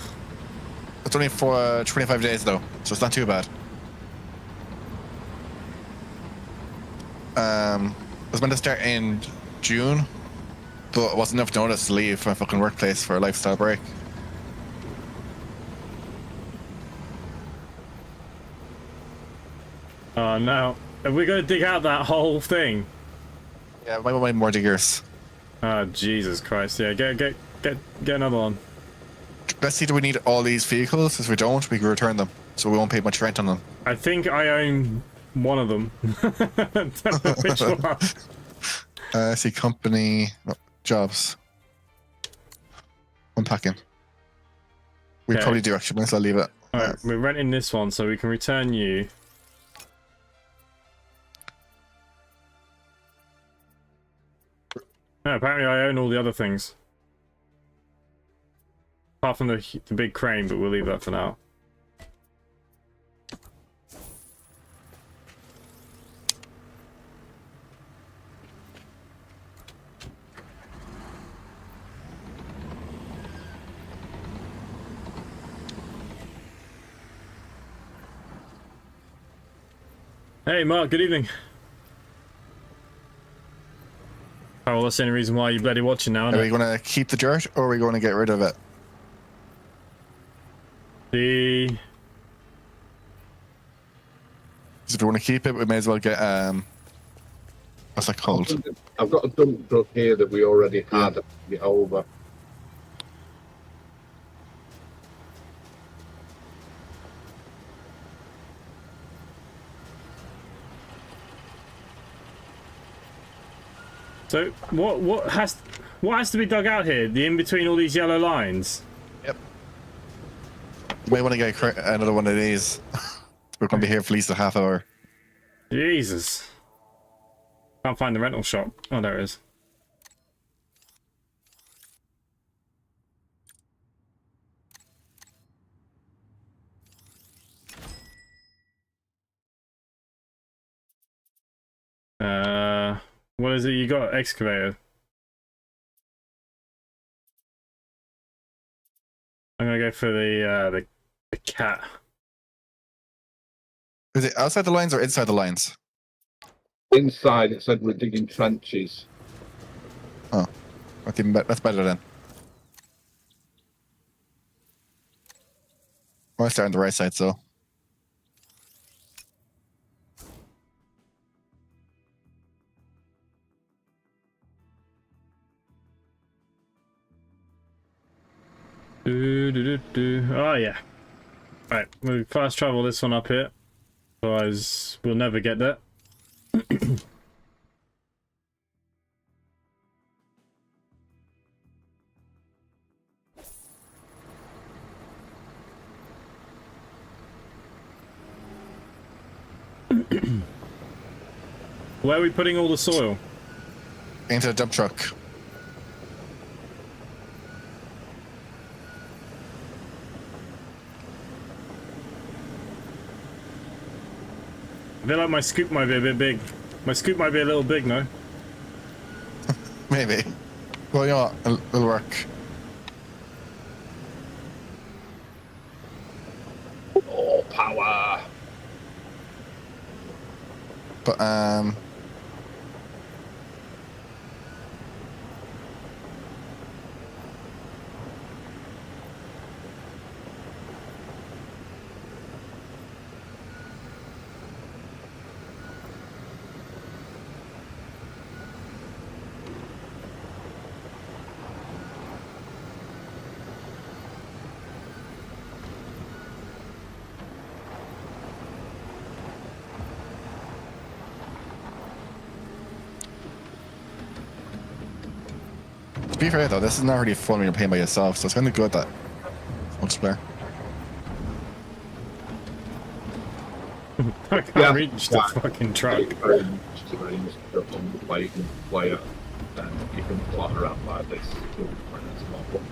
It's only for 25 days though, so it's not too bad. I was meant to start in June, but it wasn't enough notice to leave my fucking workplace for a lifestyle break. Oh no. Are we gonna dig out that whole thing? Yeah, might want more diggers. Oh Jesus Christ, yeah, get another one. Let's see, do we need all these vehicles? If we don't, we can return them, so we won't pay much rent on them. I think I own one of them. Don't know which one. I see company jobs. Unpacking. We Okay. probably do actually, might as well leave it. Alright, we're renting this one so we can return you. No, apparently I own all the other things. Apart from the big crane, but we'll leave that for now. Hey Mark, good evening. Oh, well, that's the only reason why you're bloody watching now, Are isn't we it? going to keep the dirt, or are we going to get rid of it? The... Because if we want to keep it, we may as well get, what's that called? I've got a dump truck here that we already had. Get over. So, what has to be dug out here? The in between all these yellow lines? Yep. You may want to get another one of these. We're going to be here for at least a half hour. Jesus. Can't find the rental shop. Oh, there it is. What is it you got? Excavator. I'm gonna go for the cat. Is it outside the lines or inside the lines? Inside, it said we're digging trenches. Oh, that's even better. That's better then. I'll start on the right side, so. Oh yeah. Right, we'll fast travel this one up here. Otherwise, we'll never get there. Where are we putting all the soil? Into the dump truck. I feel like my scoop might be a bit big. My scoop might be a little big, no? Maybe. Well, you know what? It'll work. Oh, power! But, to be fair though, this is not really fun when you're playing by yourself, so it's kind of good that multiplayer. I can't reach the fucking truck. Very much to range on the plate and player, and you can plot around like this. When it's not fun.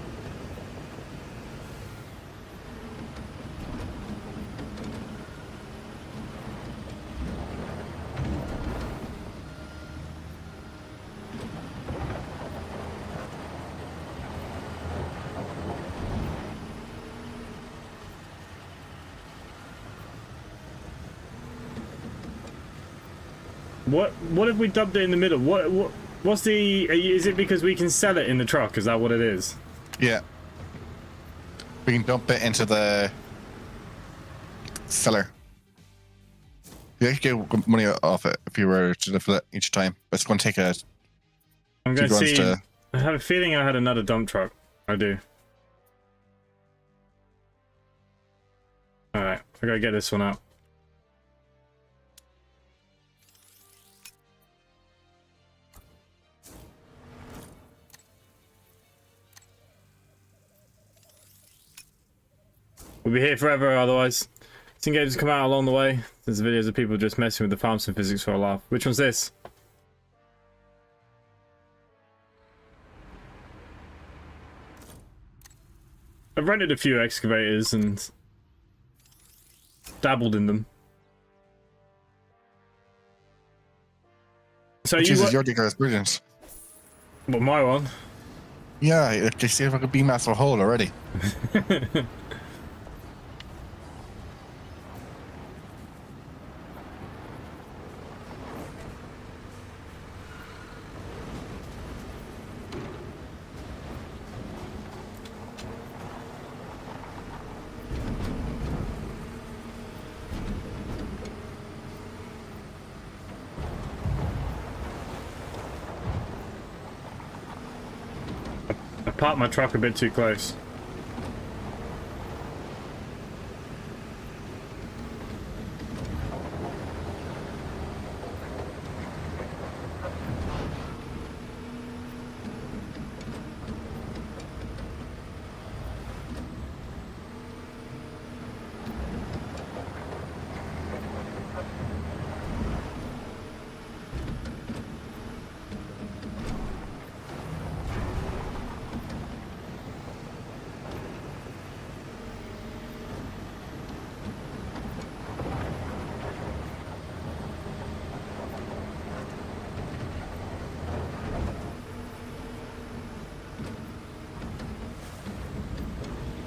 What have we dubbed it in the middle? What's the? Is it because we can sell it in the truck? Is that what it is? Yeah. We can dump it into the cellar. You actually get money off it if you were to fill it each time, but it's going to take a I'm few going to runs see. to. I have a feeling I had another dump truck. I do. All right, I gotta get this one out. We'll be here forever otherwise. Some games come out along the way. There's videos of people just messing with the farm sim physics for a laugh. Which one's this? I've rented a few excavators and dabbled in them. So Jesus, your digger is brilliant. Well, my one. Yeah, they see if I could be massive hole already. I parked my truck a bit too close.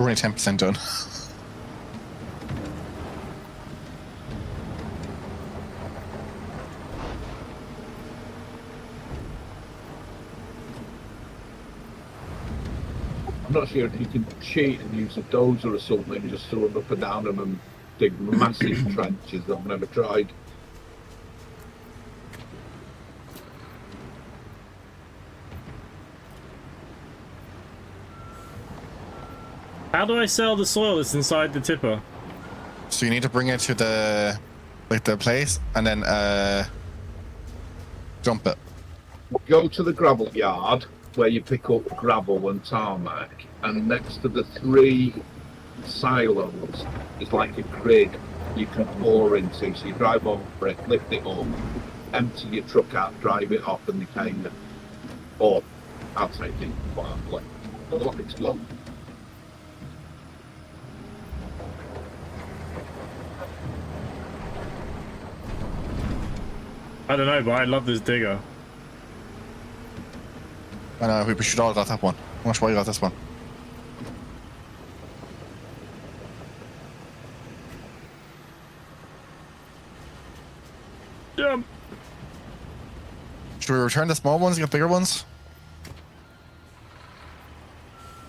We're only 10% done. I'm not sure if you can cheat and use a dozer or something, just to run up and down them and dig massive trenches. I've never tried. How do I sell the soil that's inside the tipper? So you need to bring it to the place and then dump it. Go to the gravel yard where you pick up gravel and tarmac, and next to the 3 silos is like a grid you can pour into. So you drive over it, lift it up, empty your truck out, drive it off, and they kind of, or I'll take it quietly. Let it slow. I don't know, but I love this digger. I know, we should all got that one. How much why you got this one? Jump! Should we return the small ones and get bigger ones?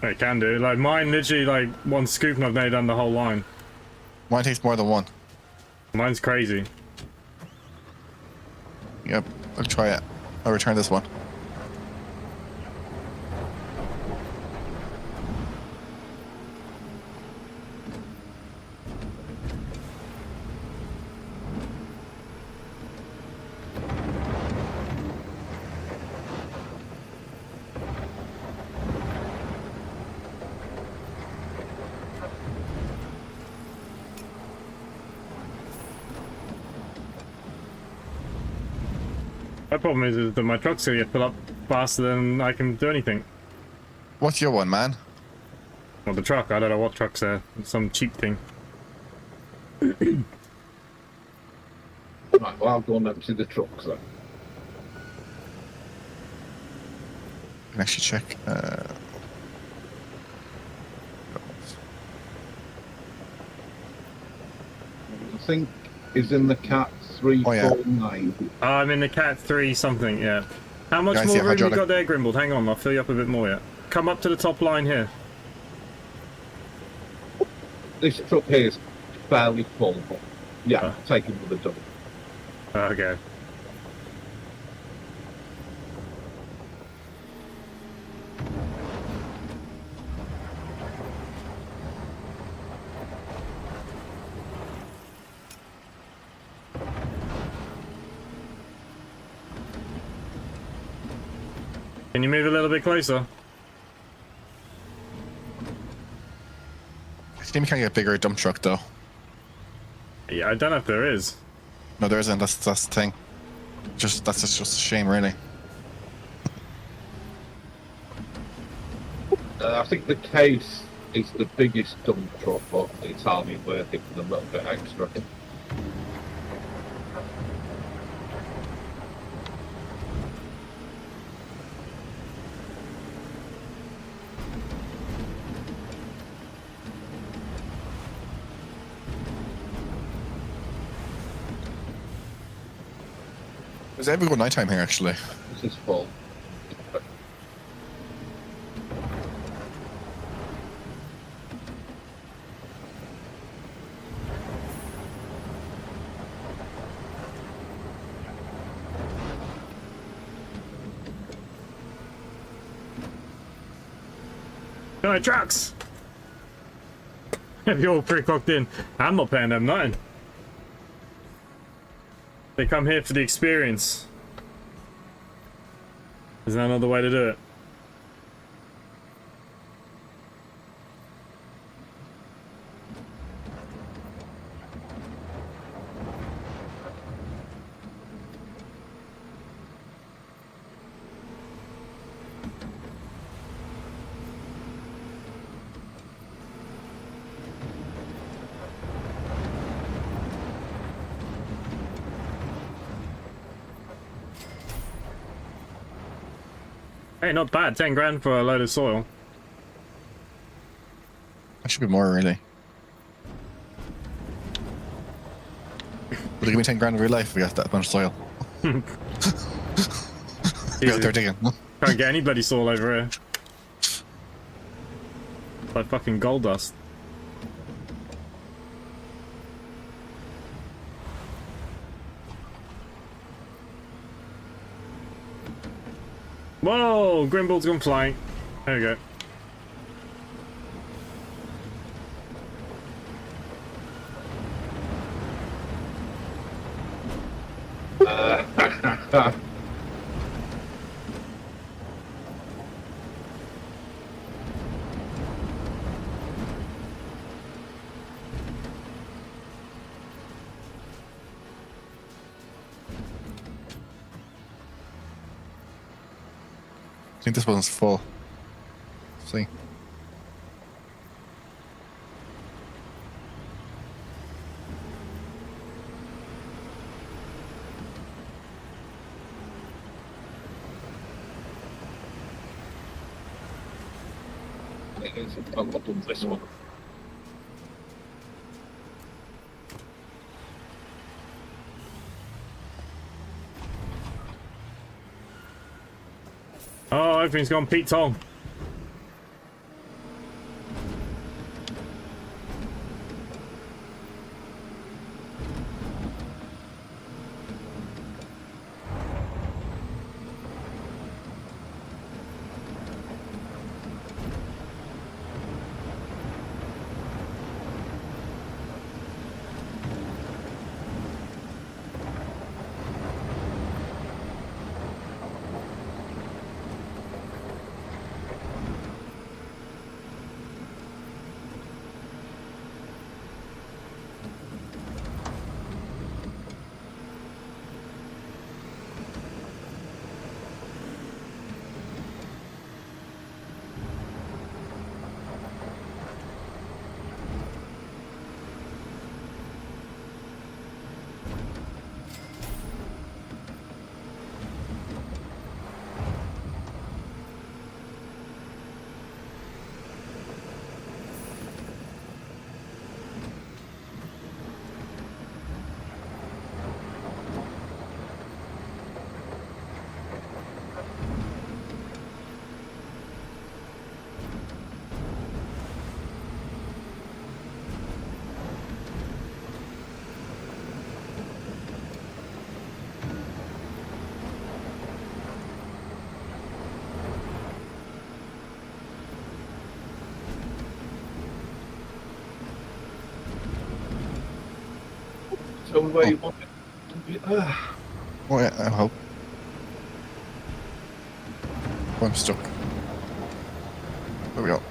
I can do. Like, mine literally, like, one scoop and I've nearly done the whole line. Mine takes more than one. Mine's crazy. Yep, I'll try it. I'll return this one. My problem is that my truck's gonna get filled up faster than I can do anything. What's your one, man? Well, the truck, I don't know what truck's there. It's some cheap thing. Right, well, I'll go and empty the trucks then. I can actually check. I think is in the cat 349. I'm in the cat 3 something, yeah. How much Guys, more yeah, room we hydraulic. got there, Grimbled? Hang on, I'll fill you up a bit more yet. Come up to the top line here. This truck here is fairly full, but yeah, take it with a double. Okay. Can you move a little bit closer? I think we can get a bigger dump truck though. Yeah, I don't know if there is. No, there isn't. That's the thing. That's just a shame, really. I think the case is the biggest dump truck, but it's hardly worth it for the little bit extra. It's ever good nighttime here, actually. This is full. No, trucks! You're all pretty cocked in. I'm not paying them nothing. They come here for the experience. There's no other way to do it. Hey, not bad. 10 grand for a load of soil. It should be more, really. Would it give me 10 grand in real life if we got that bunch of soil? Be out there digging. Can't get any bloody soil over here. Like fucking gold dust. Whoa! Grimbald's gone flying. There we go. I think this one's full. See. I've done this one. Oh, everything's gone Pete Tong. Tell me where you want it. Oh yeah, I hope. Oh, I'm stuck. There we go.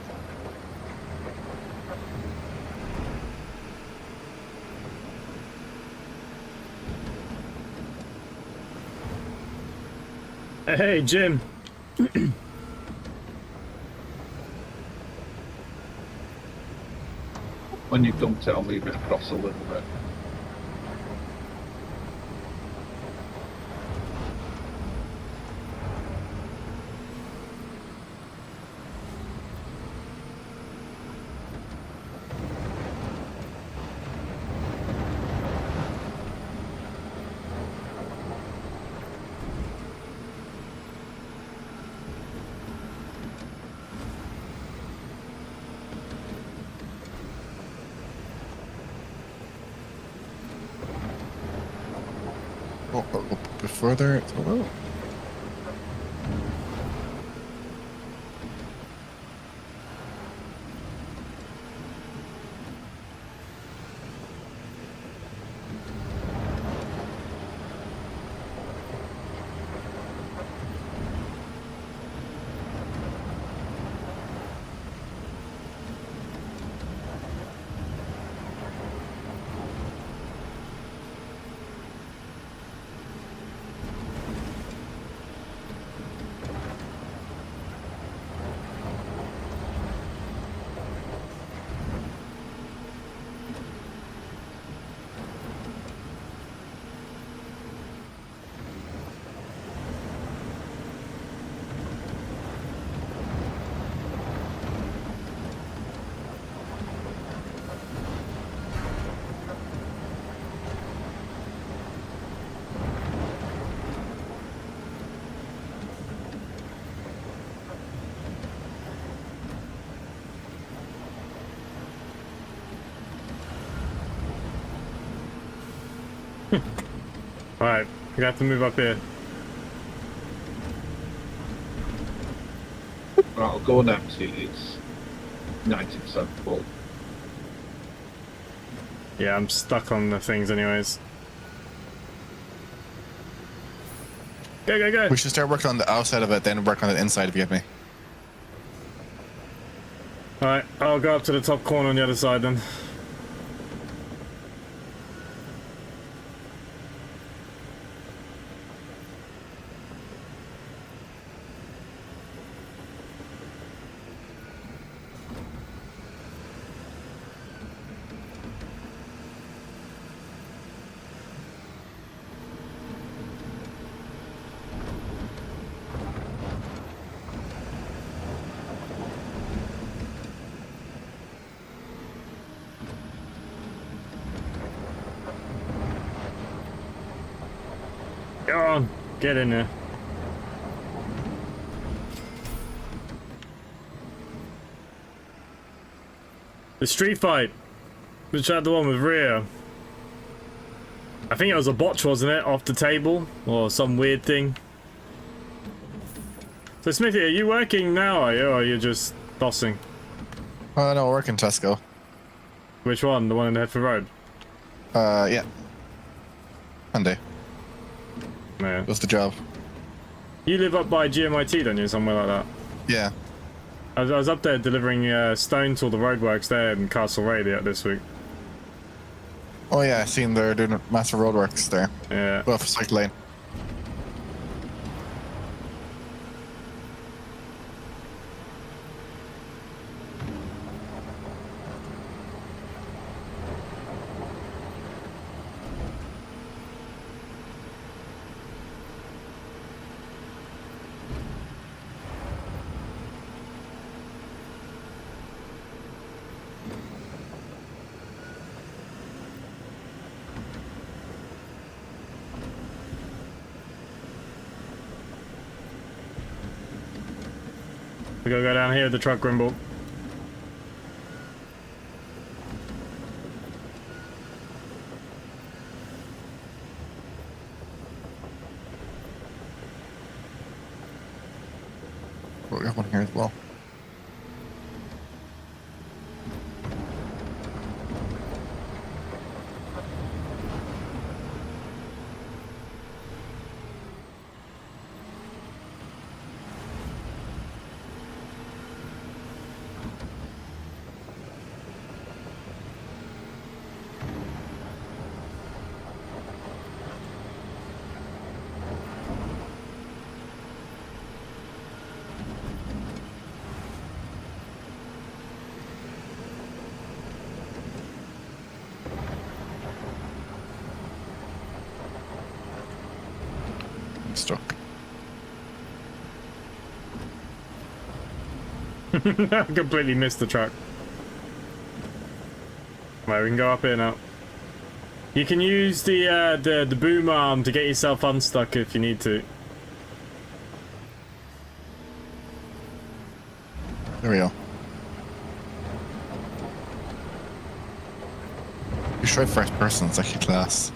Hey, Jim. When you've dumped it, I'll leave it across a little bit. Oh, a bit further. Oh. Alright, we have to move up here. Right, I'll go on empty. It's 90% full. Yeah, I'm stuck on the things anyways. Go, go, go! We should start working on the outside of it, then work on the inside if you get me. Alright, I'll go up to the top corner on the other side then. Go on, get in there. The street fight. Which had the one with Rhea. I think it was a botch, wasn't it? Off the table? Or some weird thing. So Smithy, are you working now, are you? Or are you just tossing? Oh no, we're working Tesco. Which one? The one in the Headford Road? Yeah. Monday. Yeah. That's the job. You live up by GMIT, don't you? Somewhere like that. Yeah. I was up there delivering stone to all the roadworks there in Castle Radiat this week. Oh yeah, I seen they're doing massive roadworks there. Yeah. Well, for cycle lane. We gotta go down here, the truck Grimble. Oh, we got one here as well. I'm stuck. I completely missed the truck. Right, we can go up here now. You can use the boom arm to get yourself unstuck if you need to. There we go. You try first person, it's actually class.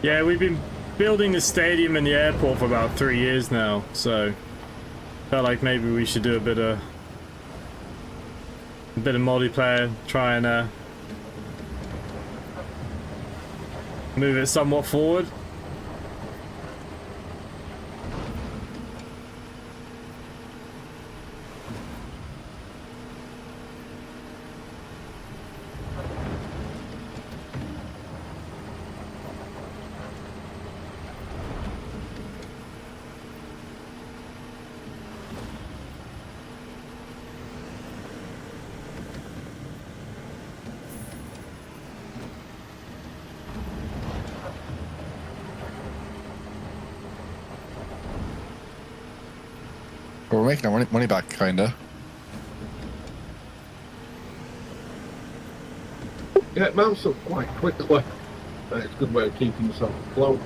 Yeah, we've been building the stadium and the airport for about 3 years now, so felt like maybe we should do a bit of multiplayer, try and move it somewhat forward. We're making our money back, kinda. Yeah, it mounts up quite quickly. It's a good way of keeping yourself afloat.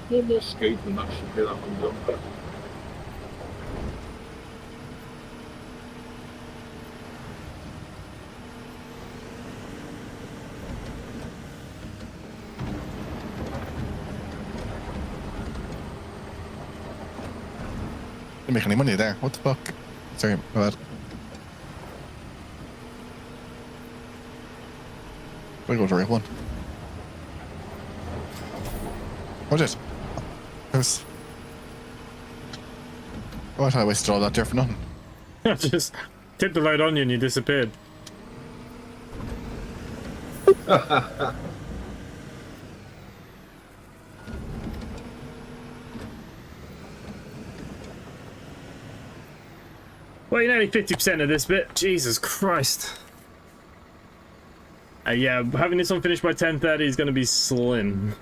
One more scoop and that should be that one done. Didn't make any money there. What the fuck? Sorry, my bad. Gotta go to the right one. What is it? House. Oh, I thought I wasted all that there for nothing. I just tipped the load on you and you disappeared. Well, you're nearly 50% of this bit. Jesus Christ. Yeah, having this one finished by 10:30 is going to be slim.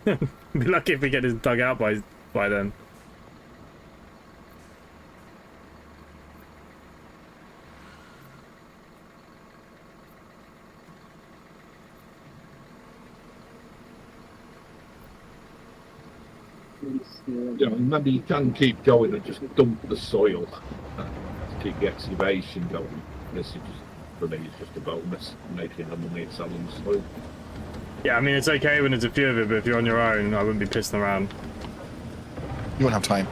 Be lucky if we get this dug out by then. Yeah, remember you can keep going and just dump the soil to keep the excavation going. This is just, for me, it's just a bonus, making the money and selling the soil. Yeah, I mean, it's okay when there's a few of it, but if you're on your own, I wouldn't be pissing around. You won't have time.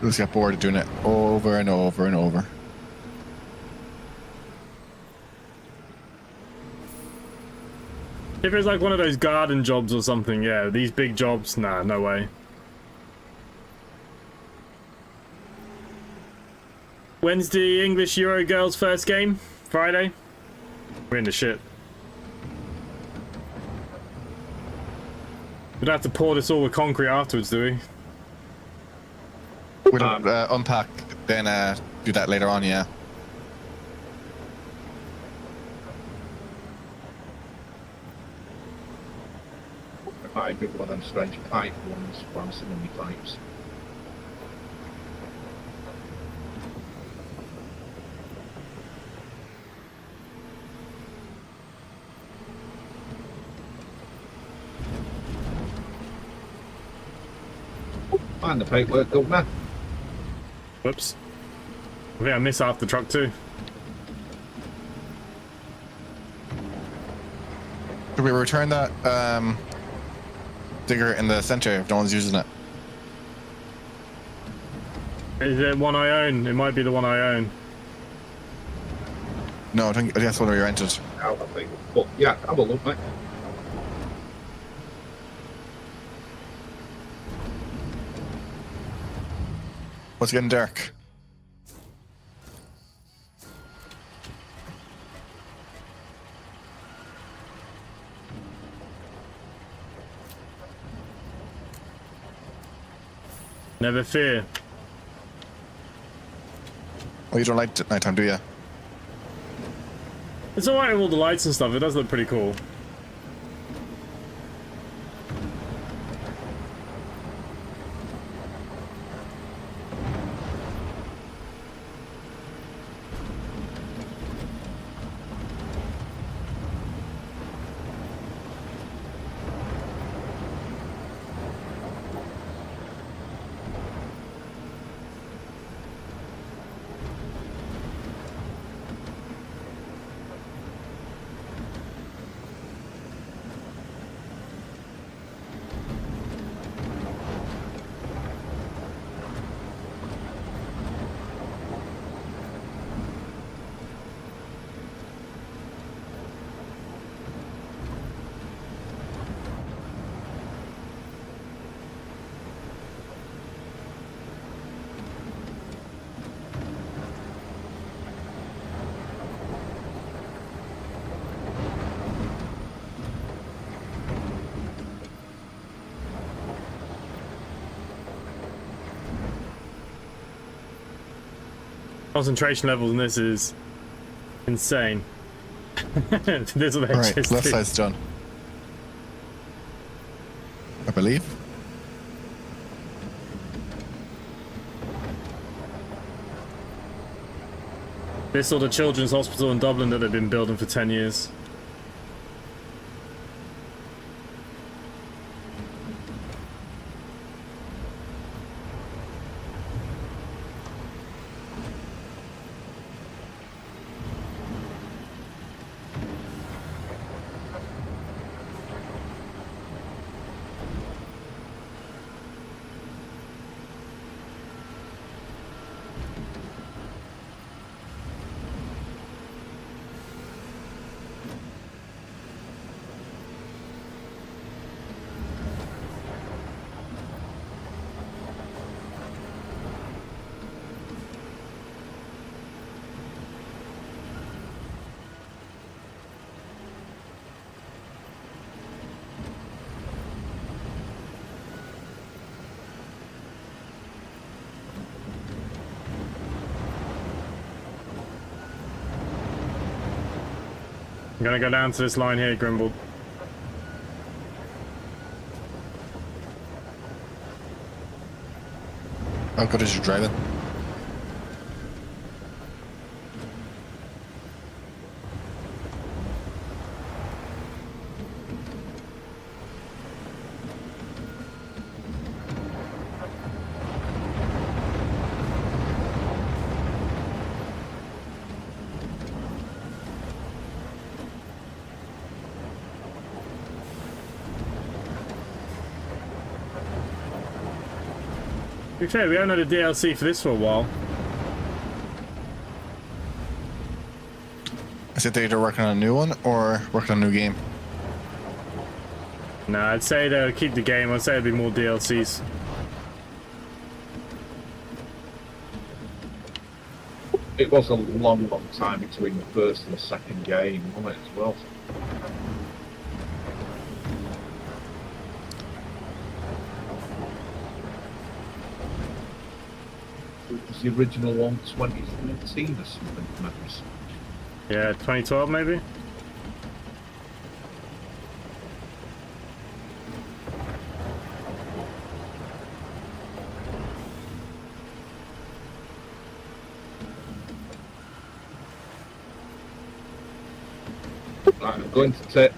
You'll just get bored of doing it over and over and over. If it's like one of those garden jobs or something, yeah, these big jobs, nah, no way. When's the English Euro girls' first game? Friday? We're in the shit. We don't have to pour this all with concrete afterwards, do we? We'll unpack, then do that later on, yeah. I think one of them strange pipe ones, bouncing on the pipes. Find the paperwork, governor. Whoops. I think I missed half the truck too. Should we return that digger in the center if no one's using it? Is it one I own? It might be the one I own. No, I think that's one we rented. Out, I think. But yeah, have a look, mate. What's getting dark? Never fear. Oh, you don't like nighttime, do you? It's alright with all the lights and stuff. It does look pretty cool. Concentration levels in this is insane. This will Alright, left side's done. I believe. This or the children's hospital in Dublin that they've been building for 10 years. I'm gonna go down to this line here, Grimble. How good is your driving? To be fair, we haven't had a DLC for this for a while. Is it they're either working on a new one or working on a new game? Nah, I'd say they'll keep the game. I'd say there'll be more DLCs. It was a long, long time between the first and the second game, wasn't it, as well? Was the original one 2013 or something? Yeah, 2012 maybe? Right, I'm going to take...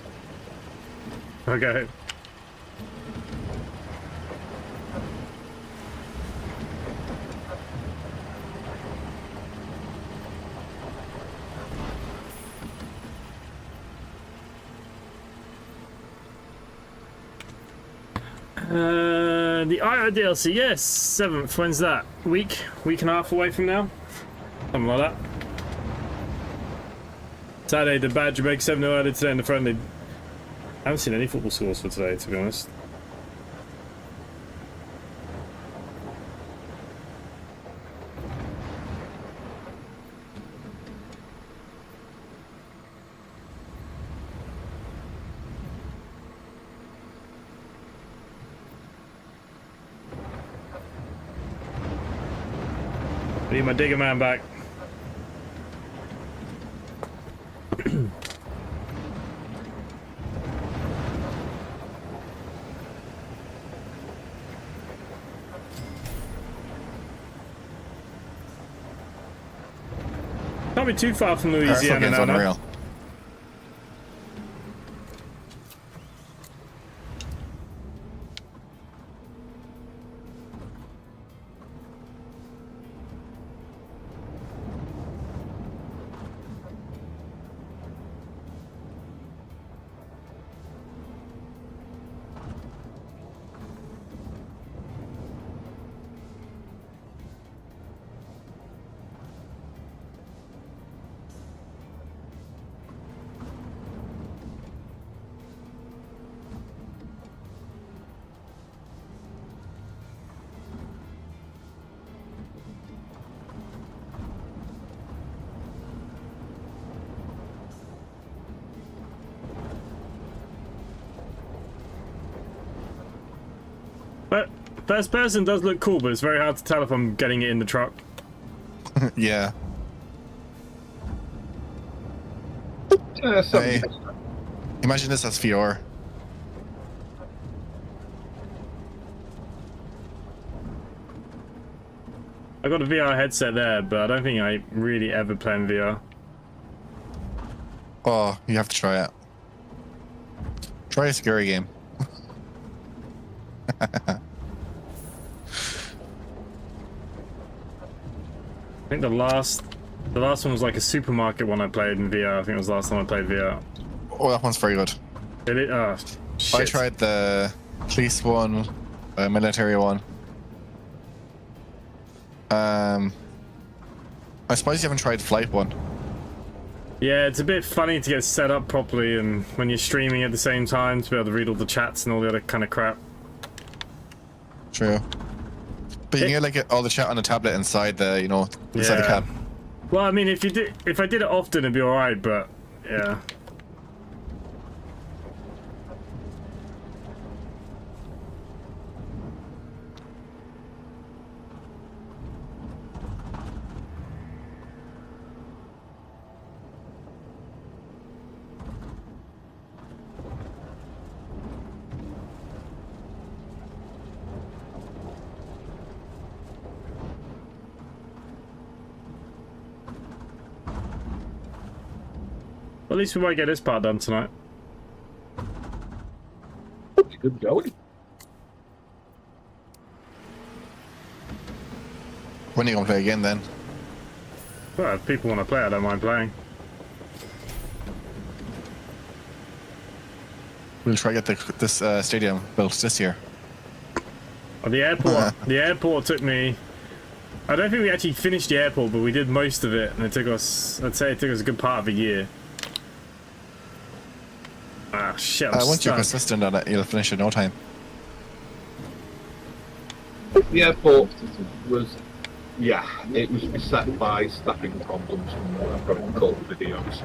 Okay. The IO DLC, yes, 7th. When's that? Week and a half away from now? Something like that. Saturday, the Badger make 7-0 added today in the friendly. I haven't seen any football scores for today, to be honest. I need my digger man back. Can't be too far from Louisiana now. Unreal. But first person does look cool, but it's very hard to tell if I'm getting it in the truck. Yeah. Something Hey, imagine this as VR. I got a VR headset there, but I don't think I really ever play in VR. Oh, you have to try it. Try a scary game. I think the last one was like a supermarket one I played in VR. I think it was the last time I played VR. Oh, that one's very good. Oh, shit. I tried the police one, military one. I suppose you haven't tried flight one. Yeah, it's a bit funny to get set up properly and when you're streaming at the same time to be able to read all the chats and all the other kind of crap. True. But you can get like all the chat on the tablet inside the, inside the cab. Well, I mean, if I did it often, it'd be alright, but yeah. At least we might get this part done tonight. good going. When are you gonna play again then? Well, if people want to play, I don't mind playing. We'll try to get this stadium built this year. Oh, the airport took me. I don't think we actually finished the airport, but we did most of it, and it took us. I'd say it took us a good part of a year. Ah, shit! I'm Once you're stuck. consistent on it, you'll finish in no time. The airport was, yeah, it was beset by staffing problems from cold videos.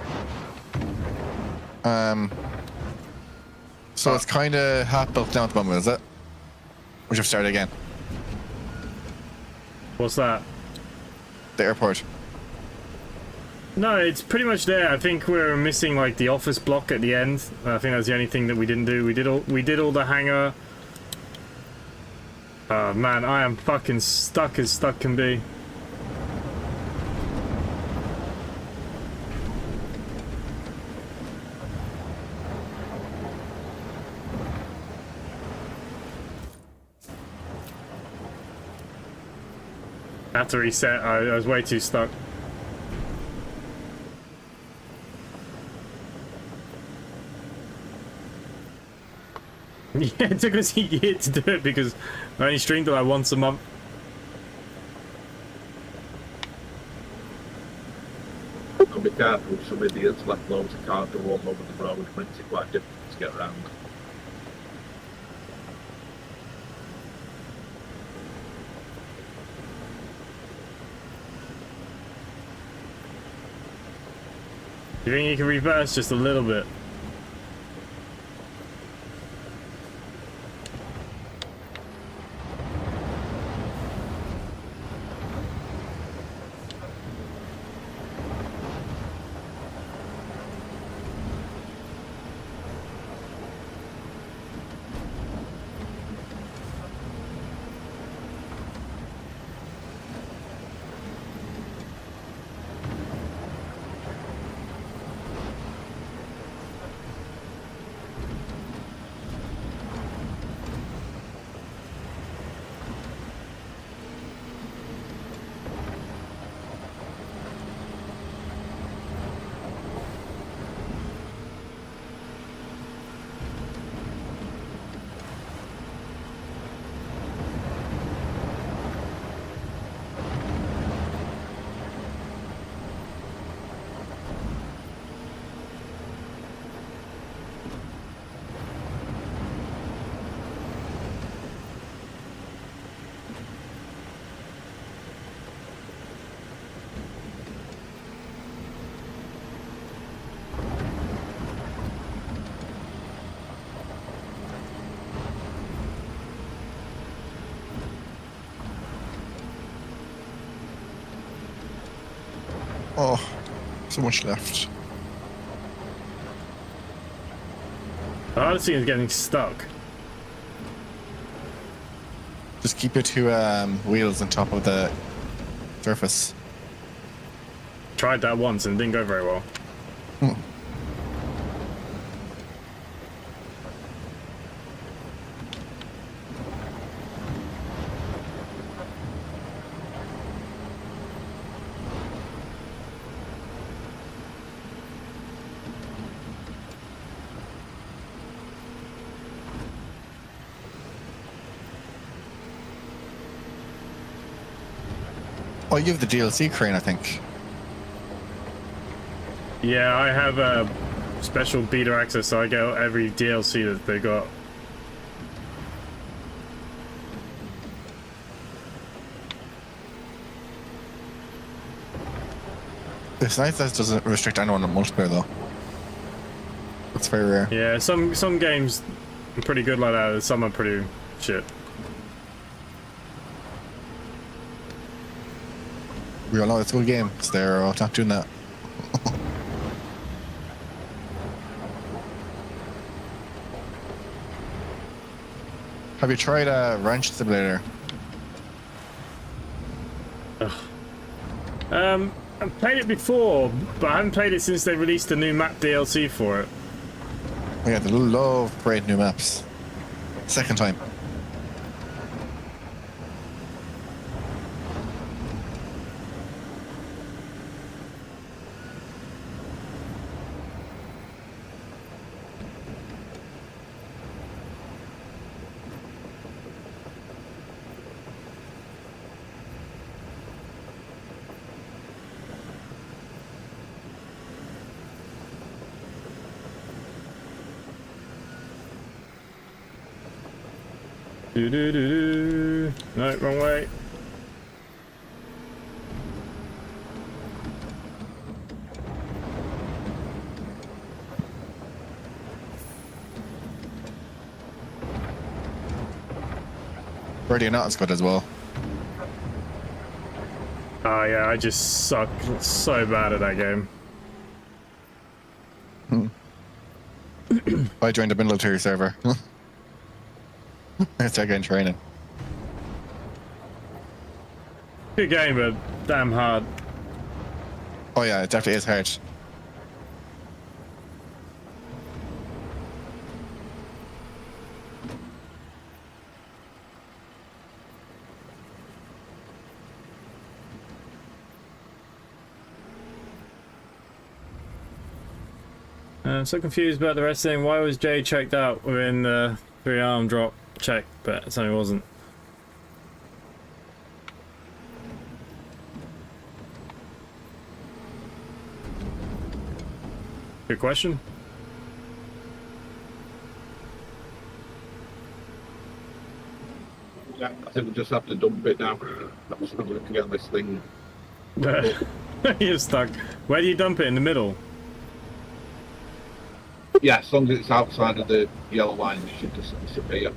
So it's kind of half built down at the moment, is it? We should start again. What's that? The airport. No, it's pretty much there. I think we're missing like the office block at the end. I think that's the only thing that we didn't do. We did all the hangar. Oh man, I am fucking stuck as stuck can be. I had to reset. I was way too stuck. Yeah, it took us a year to do it because I only streamed it like once a month. And be careful, some idiots left loads of cars all over the road, which makes it quite difficult to get around. You think you can reverse just a little bit? Oh, so much left. The hardest thing is getting stuck. Just keep your two wheels on top of the surface. Tried that once and it didn't go very well. Hmm. Oh, you have the DLC crane, I think. Yeah, I have a special beta access, so I get every DLC that they got. It's nice that it doesn't restrict anyone on multiplayer, though. That's very rare. Yeah, some games are pretty good like that, and some are pretty shit. We all know it's a good game, so they're not doing that. Have you tried a Ranch Simulator? I've played it before, but I haven't played it since they released the new map DLC for it. Oh, yeah, they love great new maps. Second time. Do do do do. No, wrong way. Already not as good as well. Oh yeah, I just suck so bad at that game. I joined a military server. It's again training. Good game, but damn hard. Oh yeah, it definitely is hard. I'm so confused about the rest of them. Why was Jay checked out within the 3-arm drop check, but it certainly wasn't. Good question. Yeah, I think we'll just have to dump it now. I'm just looking to get this thing. You're stuck. Where do you dump it? In the middle? Yeah, as long as it's outside of the yellow line, it should just disappear.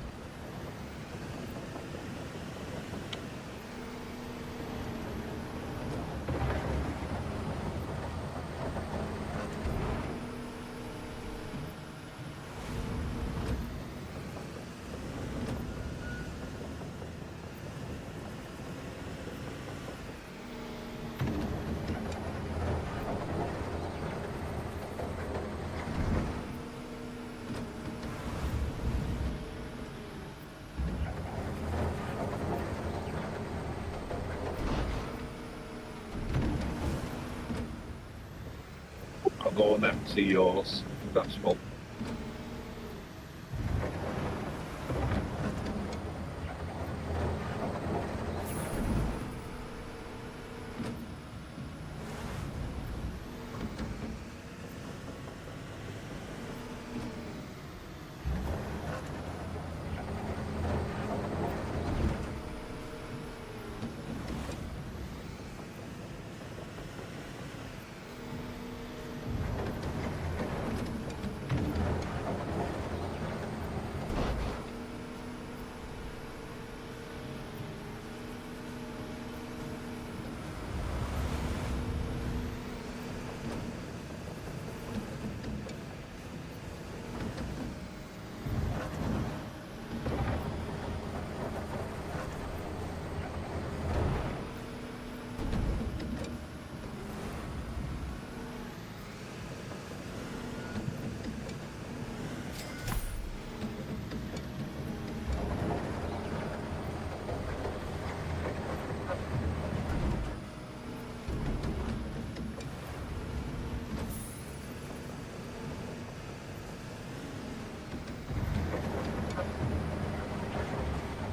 I'll go and empty yours. That's full.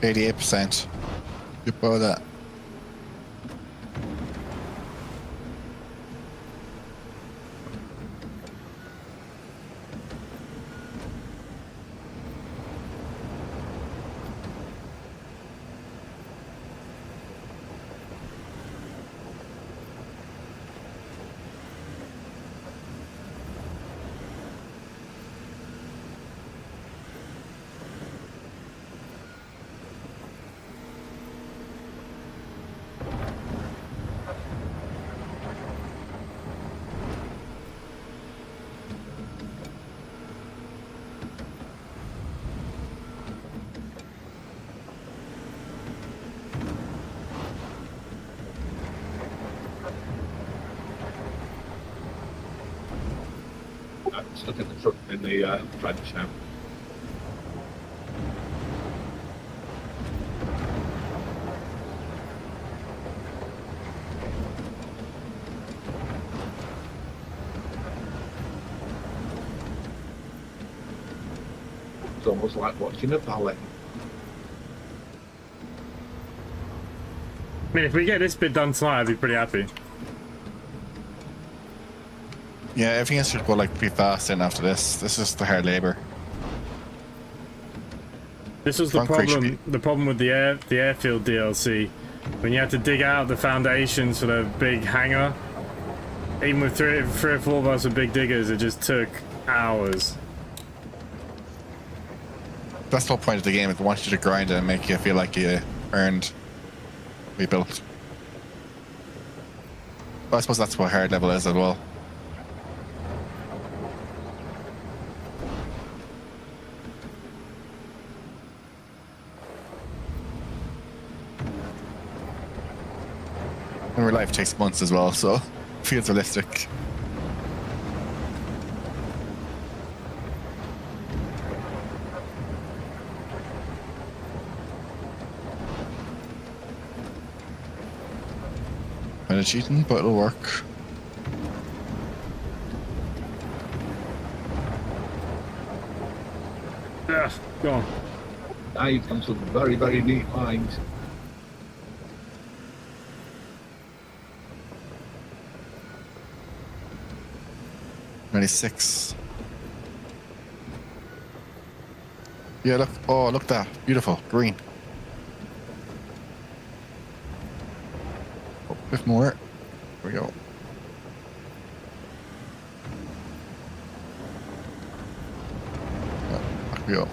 88%. You borrow that. I'm stuck in the truck in the trench now. It's almost like watching a ballet. I mean, if we get this bit done tonight, I'd be pretty happy. Yeah, everything else should go like pretty fast in after this. This is the hard labor. This was the Concrete should problem. The problem with the airfield DLC, when you had to dig out the foundations for the big hangar. Even with three or four of us with big diggers, it just took hours. That's the whole point of the game. It wants you to grind it and make you feel like you earned, rebuilt. But I suppose that's what hard level is as well. In real life it takes months as well, so it feels realistic. Kind of cheating, but it'll work. Yeah, go on. Now you've done some very, very neat lines. Six. Yeah, look. Oh, look that. Beautiful. Green. Oh, a bit more. There we go. Yeah, back we go.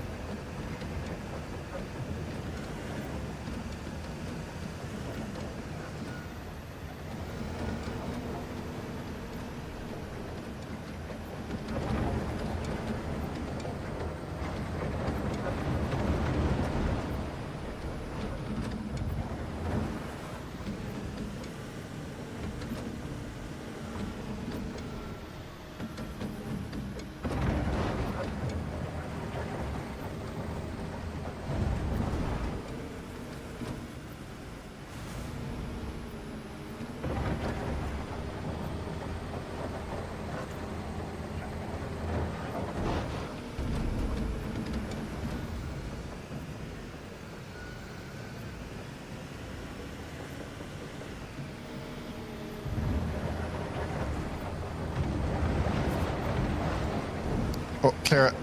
Oh, clear it.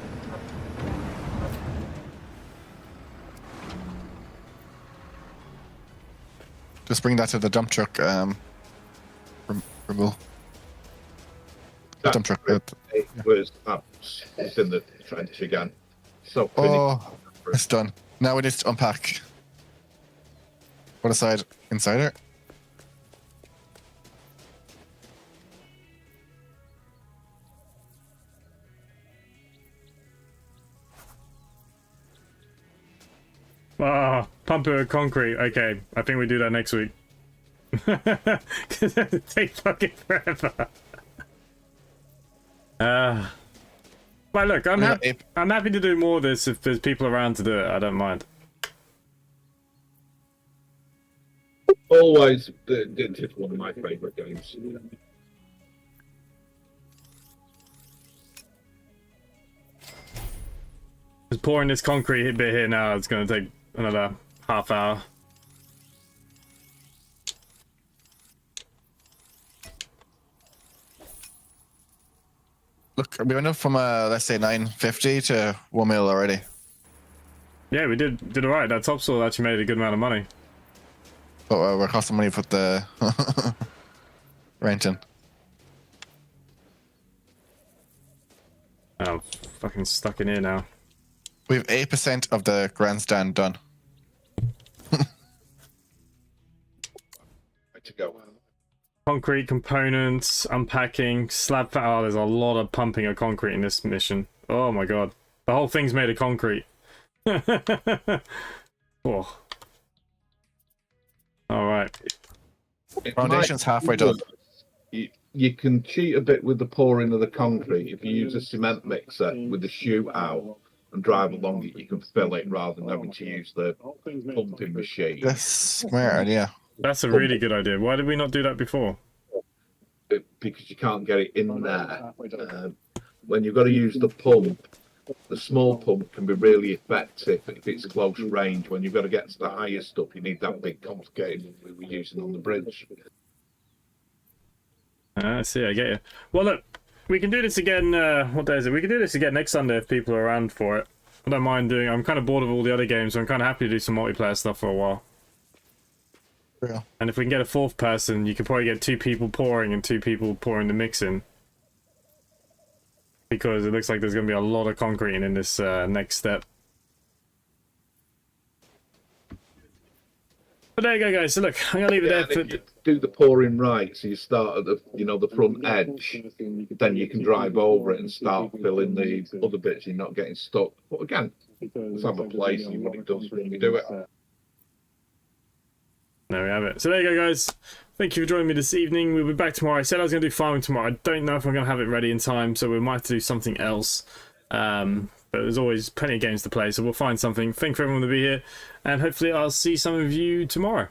Just bring that to the dump truck. Remove. The dump truck. It was it's in the trench again. So Oh, it's done. Now we need to unpack. What aside? Insider? Ah, pump it with concrete. Okay, I think we do that next week. Because it takes fucking forever. But look, I'm happy to do more of this if there's people around to do it. I don't mind. Always, it's one of my favourite games. Just pouring this concrete bit here now, it's going to take another half hour. Look, we went up from let's say 950 to 1 mil already. Yeah, we did alright. That Topsoil actually made a good amount of money. But we're costing money for the renting. Oh, fucking stuck in here now. We have 8% of the grandstand done. To go. Concrete components, unpacking, slab. Oh, there's a lot of pumping of concrete in this mission. Oh my god, the whole thing's made of concrete. Oh. All right. Foundation's halfway done. You can cheat a bit with the pouring of the concrete. If you use a cement mixer with the chute out and drive along it, you can fill it rather than having to use the pumping machine. That's smart idea. That's a really good idea. Why did we not do that before? Because you can't get it in there. When you've got to use the pump, the small pump can be really effective if it's close range. When you've got to get to the higher stuff, you need that big complicated one we were using on the bridge. I see, I get you. Well, look, we can do this again. What day is it? We can do this again next Sunday if people are around for it. I don't mind doing. I'm kind of bored of all the other games, so I'm kind of happy to do some multiplayer stuff for a while. Yeah. And if we can get a fourth person, you could probably get 2 people pouring and 2 people pouring the mix in. Because it looks like there's going to be a lot of concrete in this next step. But there you go, guys. So look, I'm going to leave it there. If you do the pouring right, so you start at the, the front edge, then you can drive over it and start filling the other bits. You're not getting stuck. But again, let's have a play, see what it does when we do it. There we have it. So there you go, guys. Thank you for joining me this evening. We'll be back tomorrow. I said I was going to do farming tomorrow. I don't know if I'm going to have it ready in time, so we might have to do something else. But there's always plenty of games to play, so we'll find something. Thank you for everyone to be here, and hopefully I'll see some of you tomorrow.